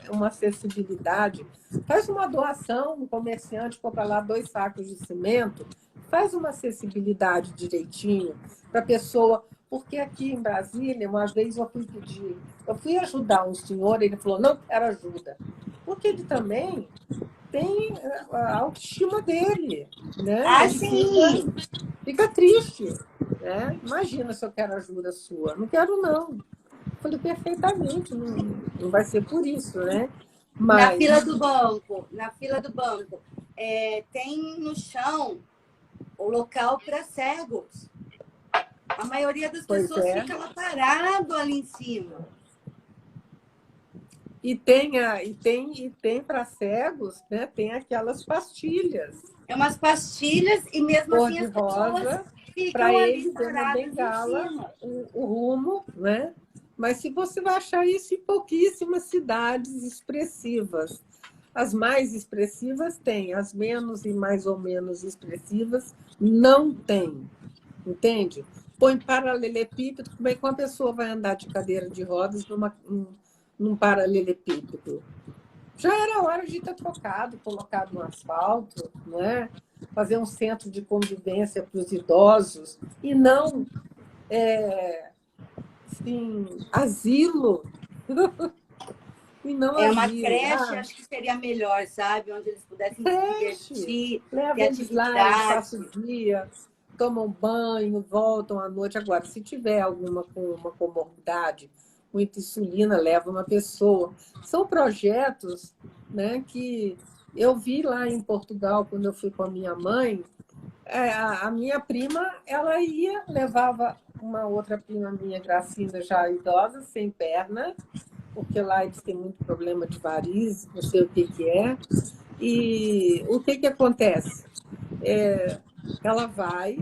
uma acessibilidade, faz uma doação, um comerciante compra lá 2 sacos de cimento, faz uma acessibilidade direitinho para a pessoa, porque aqui em Brasília, uma vez eu fui ajudar um senhor, ele falou, não quero ajuda, porque ele também tem a autoestima dele, né? Sim! Fica triste, né? Imagina se eu quero ajuda sua, não quero não. Falei, perfeitamente, não vai ser por isso, né? Mas... Na fila do banco, tem no chão o local para cegos. A maioria das pessoas fica lá parado ali em cima. E tem para cegos, né? Tem aquelas pastilhas. Umas pastilhas e mesmo assim as pessoas ficam para ali eles paradas bengala o rumo, né? Mas se você vai achar isso em pouquíssimas cidades expressivas. As mais expressivas têm, as menos e mais ou menos expressivas não tem. Entende? Põe paralelepípedo, como é que uma pessoa vai andar de cadeira de rodas num paralelepípedo? Já era hora de ter trocado, colocado no asfalto, né? Fazer um centro de convivência para os idosos e não asilo. E não uma creche, acho que seria melhor, sabe? Onde eles pudessem se divertir, leva eles lá, eles passam o dia, tomam banho, voltam à noite. Agora, se tiver alguma com uma comorbidade, muita insulina, leva uma pessoa. São projetos, né, que eu vi lá em Portugal, quando eu fui com a minha mãe. A minha prima, ela levava uma outra prima minha, Gracinda, já idosa, sem perna, porque lá eles têm muito problema de varizes, não sei o que é. E o que acontece? Ela vai,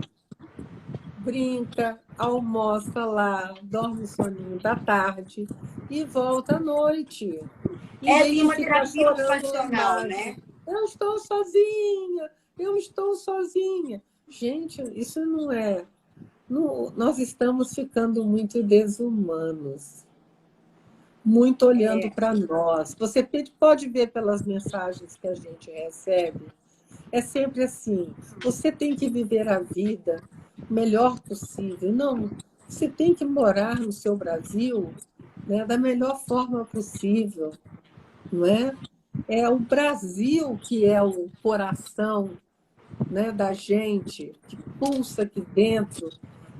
brinca, almoça lá, dorme o soninho da tarde e volta à noite. E Tem aí uma fica terapia chorando lá ocupacional, embaixo. né? Eu estou sozinha, eu estou sozinha. Gente, isso não é. Nós estamos ficando muito desumanos, muito olhando para nós. Você pode ver pelas mensagens que a gente recebe, é sempre assim: você tem que viver a vida o melhor possível. Não, você tem que morar no seu Brasil, né, da melhor forma possível, não é? É o Brasil que é o coração, né, da gente, que pulsa aqui dentro,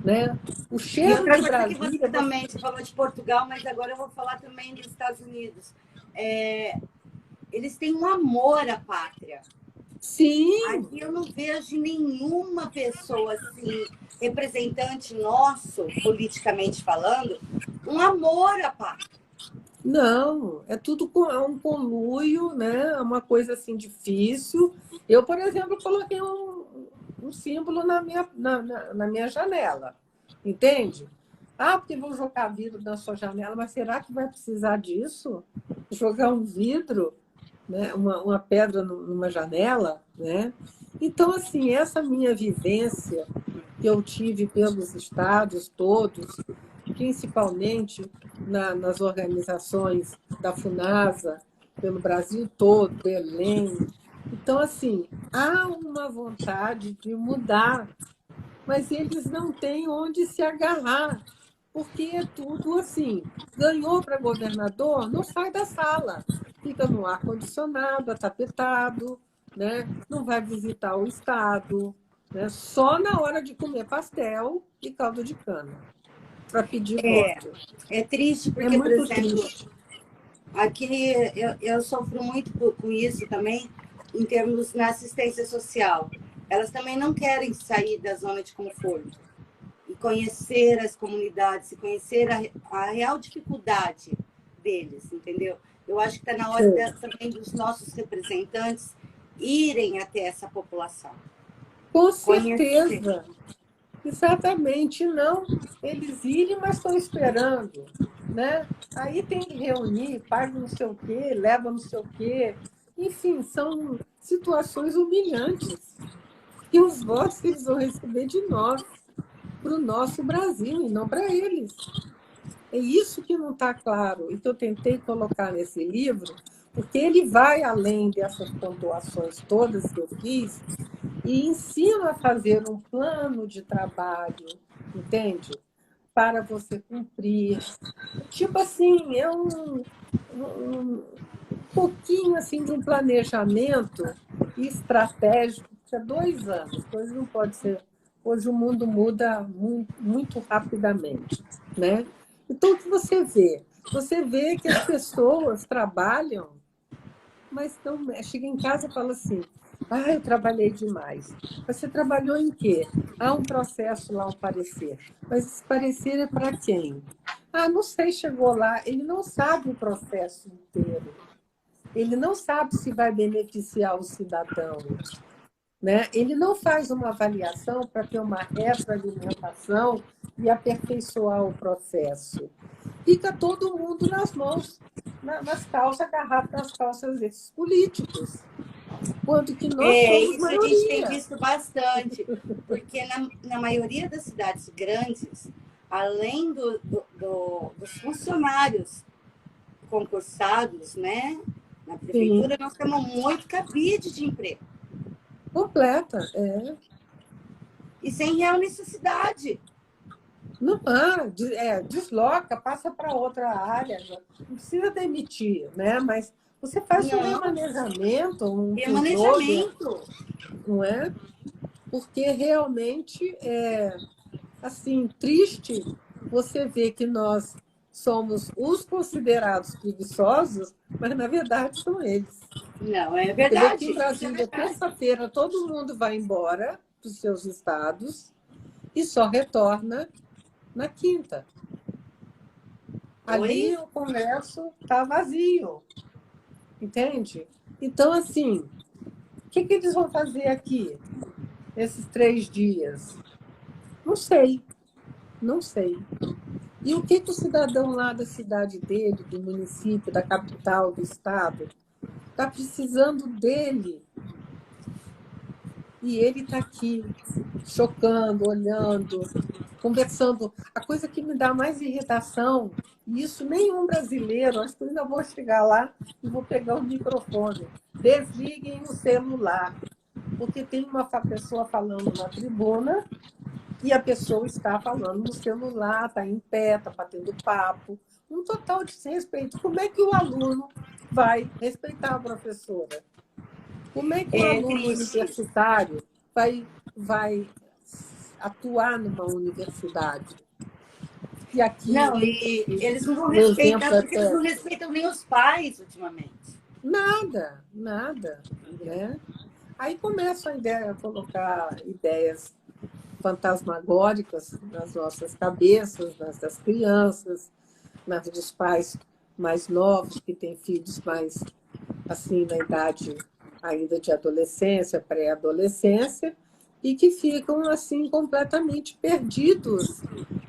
né? O E cheiro outra de coisa que você Brasília. também, você falou de Portugal, mas agora eu vou falar também dos Estados Unidos. Eles têm um amor à pátria. Sim, Aqui eu não vejo nenhuma pessoa assim, representante nosso, politicamente falando, um amor à pátria. não, é tudo é um conluio, né? É uma coisa assim difícil. Eu, por exemplo, coloquei um símbolo na minha janela, entende? Ah, porque vão jogar vidro na sua janela, mas será que vai precisar disso? Jogar um vidro, né? Uma pedra numa janela, né? Então, assim, essa minha vivência que eu tive pelos estados todos, principalmente nas organizações da FUNASA, pelo Brasil todo, Belém. Então, assim, há uma vontade de mudar, mas eles não têm onde se agarrar, porque é tudo assim. Ganhou para governador, não sai da sala, fica no ar-condicionado, atapetado, né? Não vai visitar o Estado, né? Só na hora de comer pastel e caldo de cana, para pedir voto. É triste É porque, por muito exemplo, triste. aqui eu sofro muito com isso também, em termos na assistência social. Elas também não querem sair da zona de conforto e conhecer as comunidades, e conhecer a real dificuldade deles, entendeu? Eu acho que está na hora também dos nossos representantes irem até essa população. Com Conhecer. certeza. Exatamente, não. Eles irem, mas estão esperando, né? Aí tem que reunir, paga não sei o quê, leva não sei o quê. Enfim, são situações humilhantes. E os votos que eles vão receber de nós, para o nosso Brasil, e não para eles. É isso que não está claro e que eu tentei colocar nesse livro, porque ele vai além dessas pontuações todas que eu fiz e ensina a fazer um plano de trabalho, entende? Para você cumprir. Tipo assim, é um pouquinho assim de um planejamento estratégico para 2 anos. Coisa não pode ser. Hoje o mundo muda muito, muito rapidamente, né? Então, o que você vê? Você vê que as pessoas trabalham, mas não, chega em casa e fala assim: ah, eu trabalhei demais. Você trabalhou em quê? Há um processo lá, um parecer. Mas esse parecer é para quem? Ah, não sei, chegou lá. Ele não sabe o processo inteiro. Ele não sabe se vai beneficiar o cidadão, né? Ele não faz uma avaliação para ter uma retroalimentação e aperfeiçoar o processo. Fica todo mundo nas mãos, nas calças, agarrado nas calças desses políticos, quando que nós somos Isso a gente tem maioria. visto bastante, porque na maioria das cidades grandes, além dos funcionários concursados, né, na Sim, prefeitura, nós temos muito cabide de emprego completa. É. e sem real necessidade. Não, desloca, passa para outra área. Não precisa demitir, né? Mas você faz um Não, remanejamento, um turnover, remanejamento. não é? Porque realmente é assim triste você ver que nós somos os considerados preguiçosos, mas na verdade são eles. Não, é Você vê que em verdade. Isso é Brasília, verdade. terça-feira, todo mundo vai embora para os seus estados e só retorna na quinta. Oi? Ali o Congresso está vazio, entende? Então, assim, o que eles vão fazer aqui, nesses 3 dias? Não sei. Não sei. E o que o cidadão lá da cidade dele, do município, da capital, do estado, está precisando dele? E ele está aqui, chocando, olhando, conversando. A coisa que me dá mais irritação, e isso nenhum brasileiro, acho que eu ainda vou chegar lá e vou pegar o microfone. Desliguem o celular, porque tem uma pessoa falando na tribuna e a pessoa está falando no celular, está em pé, está batendo papo. Um total desrespeito. Como é que o aluno vai respeitar a professora? Como é que o aluno Cristi, universitário vai atuar numa universidade? E aqui não, e eles não vão o exemplo respeitar, é porque eles não respeitam nem os pais ultimamente. nada, nada. Né? Aí começam a colocar ideias fantasmagóricas nas nossas cabeças, nas das crianças, nas dos pais mais novos, que têm filhos mais assim na idade ainda de adolescência, pré-adolescência, e que ficam assim completamente perdidos,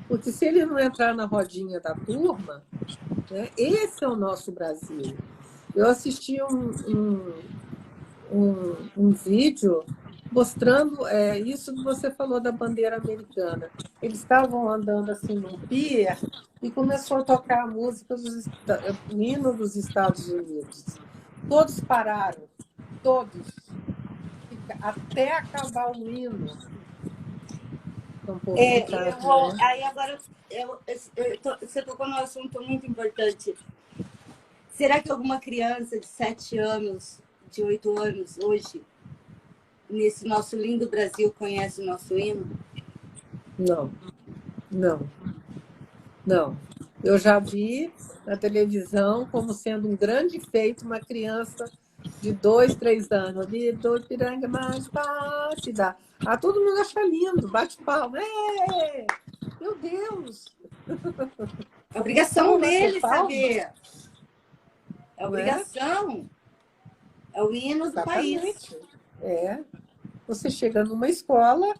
porque se ele não entrar na rodinha da turma, né, esse é o nosso Brasil. Eu assisti um vídeo mostrando isso que você falou da bandeira americana. Eles estavam andando assim num pier e começou a tocar a música o hino dos Estados Unidos. Todos pararam, todos, até acabar o hino. É um povo educado, né? Aí agora, você tocou num assunto muito importante. Será que alguma criança de 7 anos, de 8 anos, hoje, nesse nosso lindo Brasil, conhece o nosso hino? Não, não, não. Eu já vi na televisão como sendo um grande feito uma criança de 2, 3 anos ali, do Ipiranga mais Pátida. Ah, todo mundo acha lindo, bate palma. Meu Deus! É Não é só obrigação bater dele palma, saber. É não é? obrigação. É o hino do país. Exatamente. É. Você chega numa escola,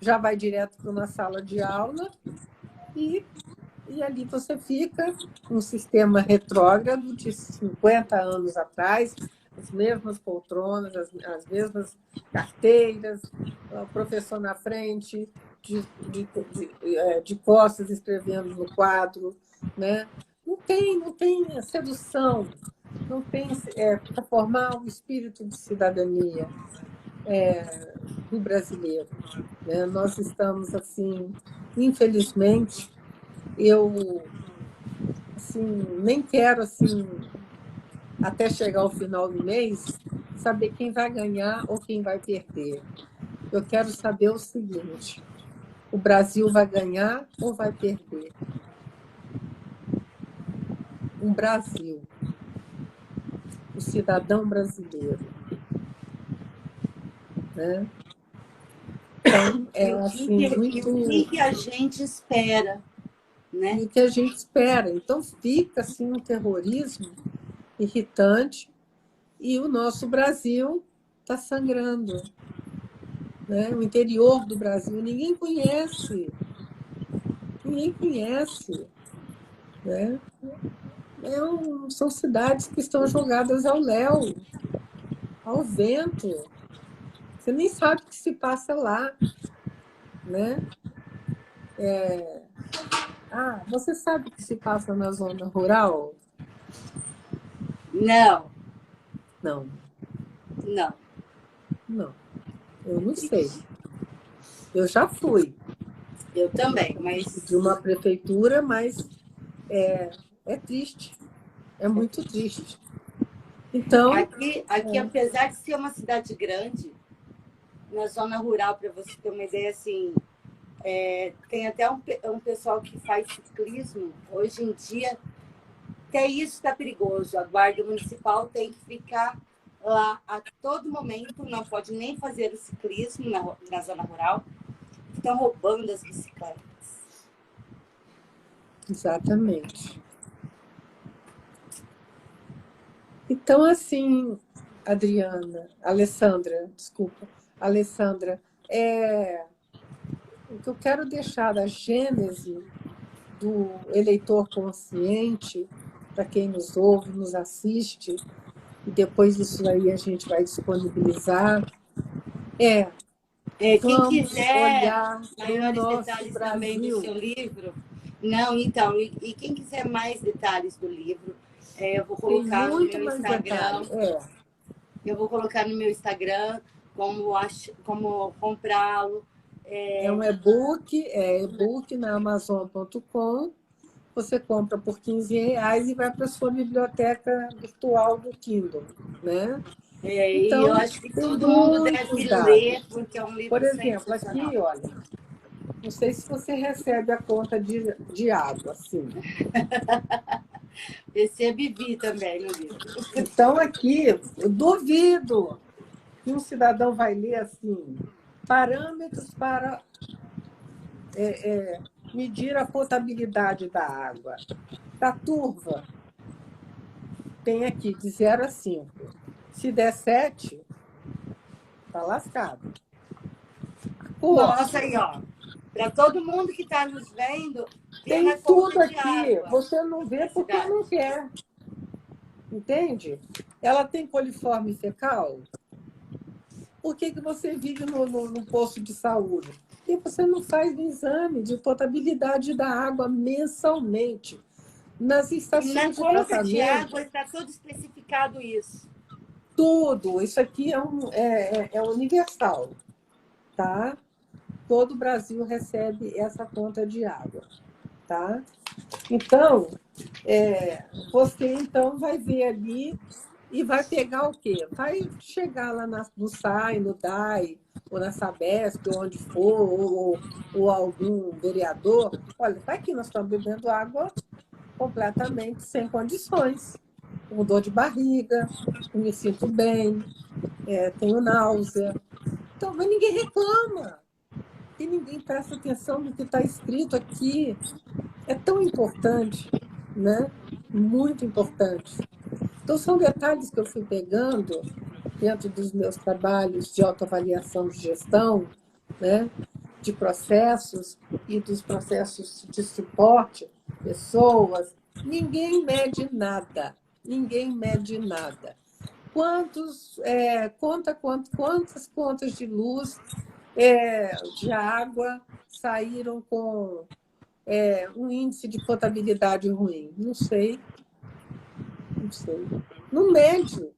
já vai direto para uma sala de aula e, e ali você fica um sistema retrógrado de 50 anos atrás, as mesmas poltronas, as mesmas carteiras, o professor na frente, de costas escrevendo no quadro. Né? Não tem sedução, não tem para formar o espírito de cidadania do brasileiro. Né? Nós estamos, assim, infelizmente, eu assim, nem quero, assim, até chegar ao final do mês, saber quem vai ganhar ou quem vai perder. Eu quero saber o seguinte: o Brasil vai ganhar ou vai perder? Um Brasil, o cidadão brasileiro. Né? Então, é assim, E o muito. que a gente espera, E né? o que a gente espera. Então, fica assim um terrorismo irritante e o nosso Brasil está sangrando. Né? O interior do Brasil ninguém conhece. Ninguém conhece. Né? São cidades que estão jogadas ao léu, ao vento. Você nem sabe o que se passa lá. Né? Você sabe o que se passa na zona rural? Não, Não, não. não. Eu É não sei. triste. Eu já fui Eu também, de mas uma prefeitura, mas é triste. É muito triste. Então, aqui, apesar de ser uma cidade grande, na zona rural, para você ter uma ideia, assim, tem até um pessoal que faz ciclismo. Hoje em dia, até isso está perigoso. A guarda municipal tem que ficar lá a todo momento, não pode nem fazer o ciclismo na zona rural. Estão roubando as bicicletas. exatamente. Então, assim, Alessandra, desculpa, Alessandra, o que eu quero deixar da gênese do eleitor consciente, para quem nos ouve, nos assiste, e depois disso aí a gente vai disponibilizar, Quem vamos quiser olhar para o maiores nosso detalhes também do Brasil. seu livro, não, então, e quem quiser mais detalhes do livro, eu vou Tem colocar no muito meu mais detalhe. Instagram. Eu vou colocar no meu Instagram como comprá-lo. É um e-book na Amazon.com. Você compra por R$ 15 e vai para a sua biblioteca virtual do Kindle, né? E eu Então, acho que tem todo mundo deve muitos ler, dados. porque é um Por livro exemplo, sensacional. aqui, olha, não sei se você recebe a conta de água, assim. Esse é Bibi também no livro. Então, aqui, eu duvido que um cidadão vai ler assim, parâmetros para medir a potabilidade da água. Da turva, tem aqui de 0 a 5. Se der 7, está lascado. Nossa, aí, ó. Para todo mundo que está nos vendo, ver Tem na tudo conta de aqui. água. Você não vê porque não quer. Entende? Ela tem coliforme fecal? Por que você vive no posto de saúde? Porque você não faz exame de potabilidade da água mensalmente. Nas E na estações de conta de tratamento, água está todo especificado isso. tudo. Isso aqui é universal, tá? Todo o Brasil recebe essa conta de água, tá? Então, você então vai ver ali e vai pegar o quê? Vai chegar lá no SAI, no DAI, ou na Sabesp, onde for, ou algum vereador. Olha, está aqui, nós estamos bebendo água completamente sem condições. Com dor de barriga, não me sinto bem, tenho náusea. Então, mas ninguém reclama. E ninguém presta atenção no que está escrito aqui. É tão importante, né? Muito importante. Então, são detalhes que eu fui pegando dentro dos meus trabalhos de autoavaliação de gestão, né? De processos e dos processos de suporte, pessoas. Ninguém mede nada. Ninguém mede nada. Quantas contas de luz, de água saíram com um índice de potabilidade ruim? Não sei. Não sei. Não mede.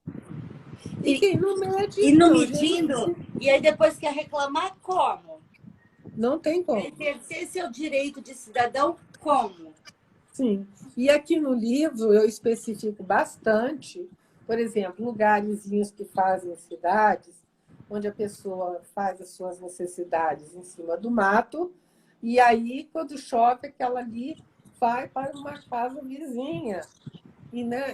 E quem não mede, E não não medindo, gerencia. e aí depois quer reclamar como? Não tem como. Exercer seu direito de cidadão como? Sim. E aqui no livro eu especifico bastante, por exemplo, lugarzinhos que fazem cidades, onde a pessoa faz as suas necessidades em cima do mato, e aí, quando chove, aquela ali vai para uma casa vizinha.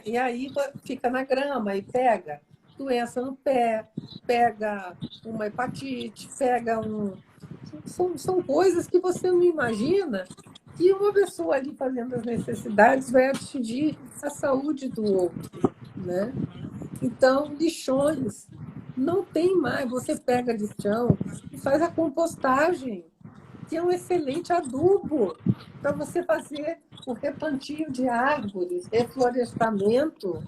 E aí fica na grama e pega doença no pé, pega uma hepatite, pega um. São coisas que você não imagina que uma pessoa ali fazendo as necessidades vai atingir a saúde do outro, né? Então, lixões, não tem mais. Você pega lixão e faz a compostagem, que é um excelente adubo para você fazer o replantio de árvores, reflorestamento,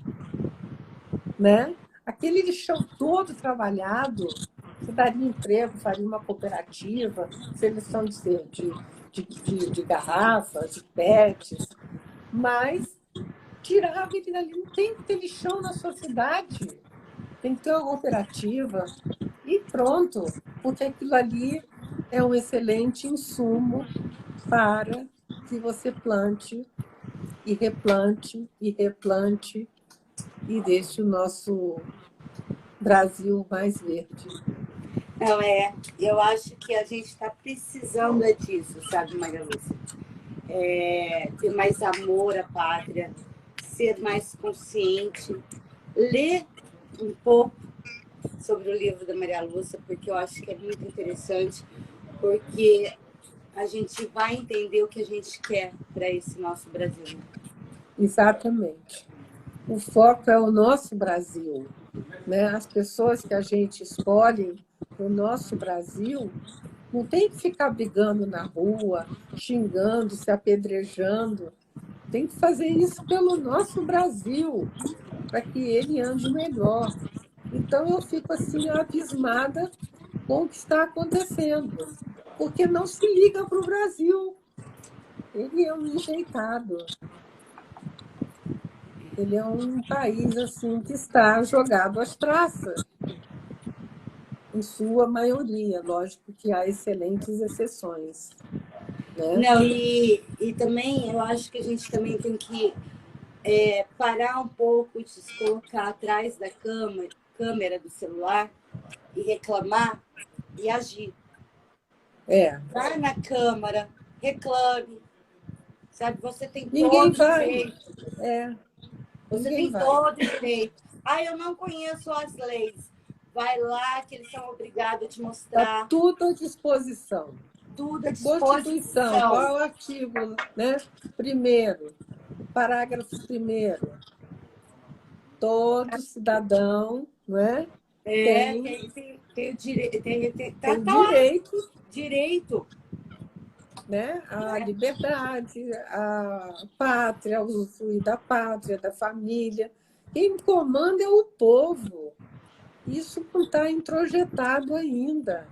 né? Aquele lixão todo trabalhado, você daria emprego, faria uma cooperativa, seleção de garrafas, de PETs, mas tirava ele dali. Não tem que ter lixão na sua cidade, tem que ter uma cooperativa e pronto, porque aquilo ali é um excelente insumo para que você plante e replante e replante e deixe o nosso Brasil mais verde. Não, eu acho que a gente está precisando disso, sabe, Maria Lúcia? Ter mais amor à pátria, ser mais consciente, ler um pouco sobre o livro da Maria Lúcia, porque eu acho que é muito interessante, porque a gente vai entender o que a gente quer para esse nosso Brasil. Exatamente. O foco é o nosso Brasil, né? As pessoas que a gente escolhe para o nosso Brasil Não tem que ficar brigando na rua, xingando, se apedrejando. Tem que fazer isso pelo nosso Brasil, para que ele ande melhor. Então, eu fico assim, abismada com o que está acontecendo, porque não se liga para o Brasil. Ele é um enjeitado. Ele é um país assim que está jogado às traças, em sua maioria. Lógico que há excelentes exceções, né? Não, e também eu acho que a gente também tem que parar um pouco de se colocar atrás da câmera do celular e reclamar e agir. Vai na Câmara, reclame, sabe? Você tem Ninguém todo o vai. direito. Você Ninguém tem vai. todo o direito. Ah, eu não conheço as leis. Vai lá que eles são obrigados a te mostrar. Está tudo à disposição. Tudo à disposição. Constituição, qual é o artigo, né? Primeiro, parágrafo 1º. Todo cidadão, não é? Tem o direito. Tem direito, Direito, né? À liberdade, à pátria, ao usufruir da pátria, da família. Quem comanda é o povo. Isso não está introjetado ainda.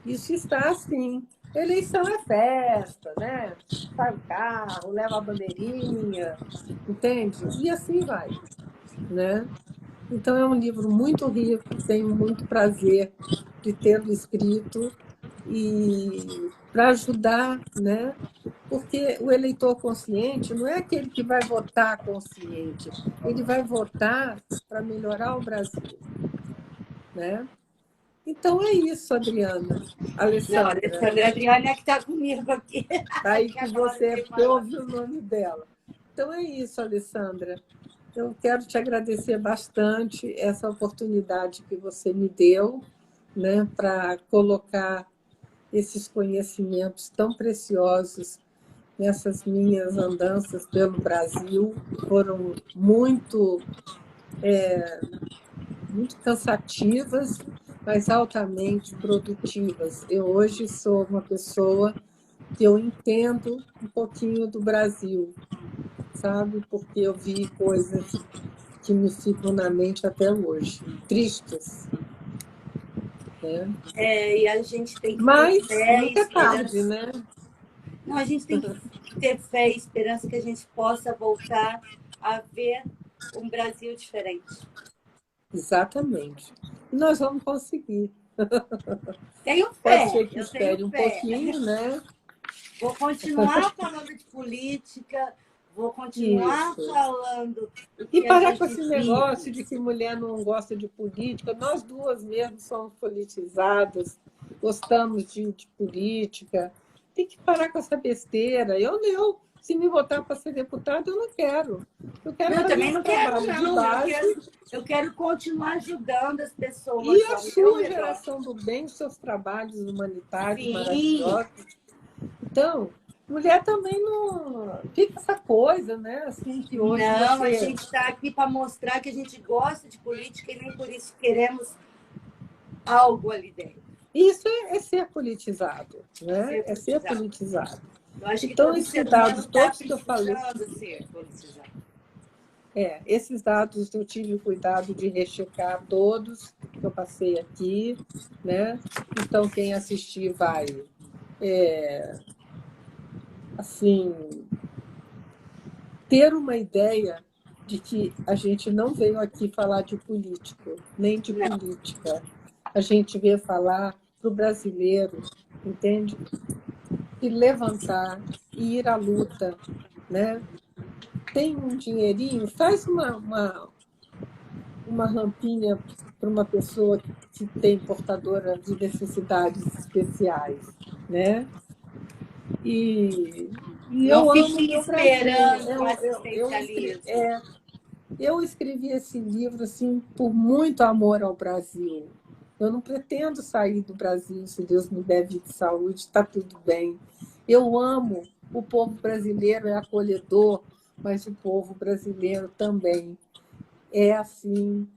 Isso está assim. Eleição é festa, né? Sai o carro, leva a bandeirinha, entende? E assim vai, né? Então, é um livro muito rico, tenho muito prazer de tê-lo escrito e para ajudar, né? Porque o eleitor consciente não é aquele que vai votar consciente, ele vai votar para melhorar o Brasil, né? Então é isso, Adriana. não, a Alessandra, Alessandra Adriana é que está comigo aqui. tá aí com você, porque eu ouvi o nome dela. Então é isso, Alessandra. Eu quero te agradecer bastante essa oportunidade que você me deu, né, para colocar esses conhecimentos tão preciosos nessas minhas andanças pelo Brasil. Foram muito cansativas, mas altamente produtivas. Eu hoje sou uma pessoa que eu entendo um pouquinho do Brasil, sabe? Porque eu vi coisas que me ficam na mente até hoje, tristes, né? E a gente tem que Mas ter fé e nunca é tarde, esperança. né? Não, a gente tem que ter fé e esperança que a gente possa voltar a ver um Brasil diferente. Exatamente. E nós vamos conseguir. Tenho fé. Pode ser que Eu tenho espere um fé. pouquinho, né? Vou continuar falando de política, vou continuar Isso. falando o E que a parar com gente esse vive. negócio de que mulher não gosta de política. Nós duas mesmo somos politizadas, gostamos de política. Tem que parar com essa besteira. Se me votar para ser deputada, eu não quero. Eu quero Eu fazer também esse não quero, trabalho de não. base. Eu quero continuar ajudando as pessoas E a ao meu sua redor. geração do bem, os seus trabalhos humanitários Sim. maravilhosos. Então, mulher também não fica essa coisa, né? Assim, que hoje Não, a você... gente está aqui para mostrar que a gente gosta de política e nem por isso queremos algo ali dentro. Isso é ser politizado, né? É ser politizado. Eu acho que Então, todo esses ser humano dados está todos que eu falei, precisando ser politizado. esses dados eu tive o cuidado de rechecar todos que eu passei aqui, né? Então, quem assistir vai, assim, ter uma ideia de que a gente não veio aqui falar de político, nem de Não. política. A gente veio falar para o brasileiro, entende? E levantar e ir à luta, né? Tem um dinheirinho, faz uma rampinha para uma pessoa que tem portadora de necessidades especiais, né? E Não eu amo o fique meu Brasil. esperando assistencialismo. Eu escrevi esse livro assim por muito amor ao Brasil. Eu não pretendo sair do Brasil, se Deus me der vida e saúde, está tudo bem. Eu amo o povo brasileiro, é acolhedor, mas o povo brasileiro também é assim,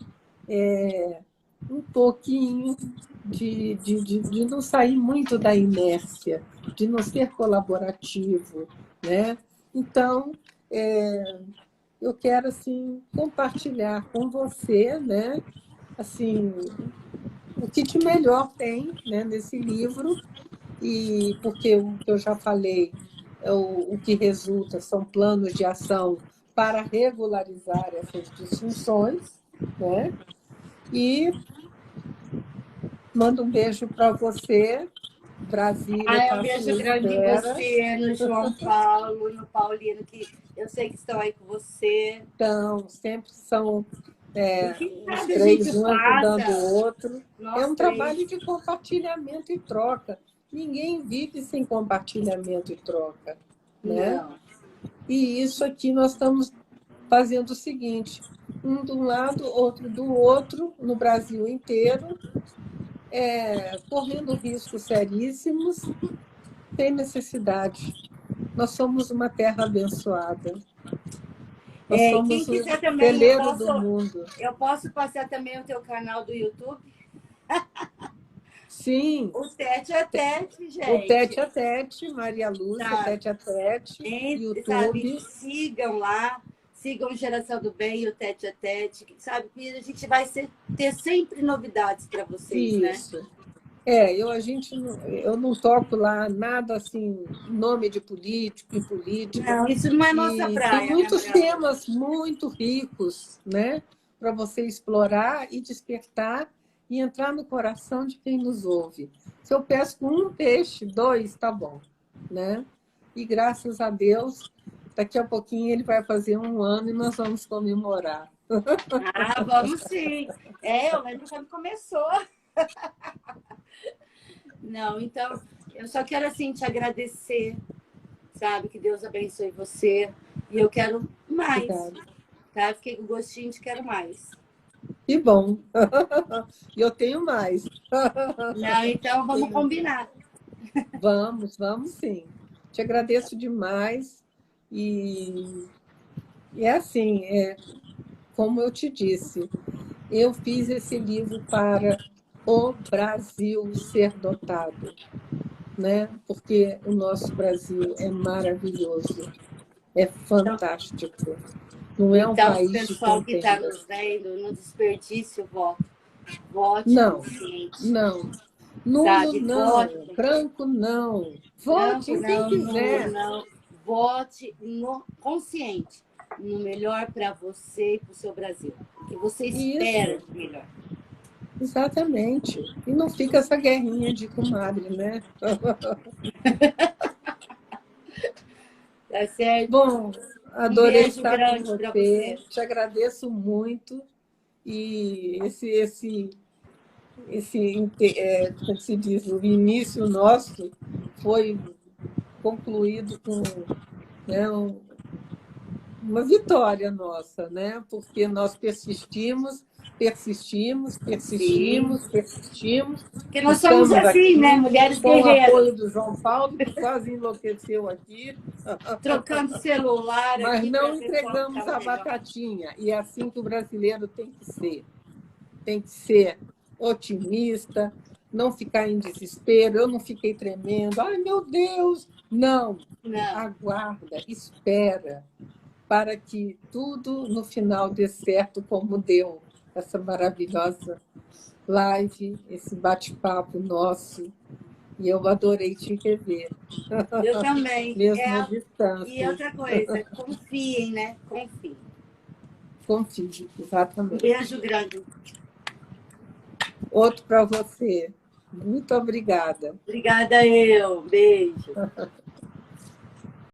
um pouquinho de não sair muito da inércia, de não ser colaborativo, né? Então, eu quero assim compartilhar com você, né? Assim, o que de melhor tem, né, nesse livro, e porque o que eu já falei, o que resulta são planos de ação para regularizar essas disfunções, né? E mando um beijo para você. Brasília Ai, um está à beijo sua grande em espera. você, no João Paulo, no Paulino, que eu sei que estão aí com você. Então, sempre são E quem os sabe a gente três, um ajudando o faça, outro. É nós um três. trabalho de compartilhamento e troca. Ninguém vive sem compartilhamento e troca, né? Não. E isso aqui nós estamos fazendo o seguinte: um de um lado, outro do outro, no Brasil inteiro, correndo riscos seríssimos, sem necessidade. Nós somos uma terra abençoada. Nós Quem somos o quiser também, celeiro do mundo. eu posso passar também o teu canal do YouTube, Sim, o Tete a Tete, o Tete gente. a Tete, Maria Lúcia, Sabe? Tete a Tete, Sabe? YouTube. Sigam lá, sigam Geração do Bem e o Tete a Tete, sabe? Que a gente vai ter sempre novidades para vocês, né? Isso. Eu não toco lá nada assim, nome de político e política. Não, isso não é nossa E tem praia, né, muitos Maria Lúcia? temas muito ricos, né, para você explorar e despertar e entrar no coração de quem nos ouve. Se eu pesco um peixe, dois, tá bom, né? E graças a Deus, daqui a pouquinho ele vai fazer 1 ano e nós vamos comemorar. Ah, vamos sim. Eu lembro quando começou. Não, então, eu só quero, assim, te agradecer, sabe? Que Deus abençoe você. E eu quero mais, Obrigada. tá? Fiquei com gostinho de quero mais. Que bom. E eu tenho mais. Não, então vamos combinar. Vamos sim. Te agradeço demais. E é assim, como eu te disse, eu fiz esse livro para o Brasil ser dotado, né? Porque o nosso Brasil é maravilhoso, é fantástico. Não é um Então, o país de pessoal que está nos contendas. vendo, não desperdice o voto. Vote Não, consciente, não. Nulo, sabe? não. Vote consciente. Branco, não. Vote Branco em quem não, nulo quiser. não. Vote no consciente, no melhor para você e para o seu Brasil. O que você espera Isso. de melhor. Exatamente. E não fica essa guerrinha de comadre, né? Tá certo? Bom, Um adorei beijo estar com grande para você. você. Te agradeço muito. E como se diz, o início nosso foi concluído com, né, uma vitória nossa, né? Porque nós persistimos, persistimos, Sim. persistimos, persistimos. Porque nós somos Estamos assim, né? aqui Mulheres com o guerreiras. apoio do João Paulo, que quase enlouqueceu aqui, Trocando celular mas aqui para não ver qual entregamos estava a melhor. batatinha. E é assim que o brasileiro tem que ser. Tem que ser otimista, não ficar em desespero. Eu não fiquei tremendo. Ai, meu Deus! Não, Não. aguarda, espera, para que tudo no final dê certo como deu essa maravilhosa live, esse bate-papo nosso. E eu adorei te rever. Eu também. Mesmo à E distância. outra coisa, confiem, né? Confiem. Confie, Um exatamente. beijo grande. Outro para você. Muito obrigada. Obrigada, eu. Beijo.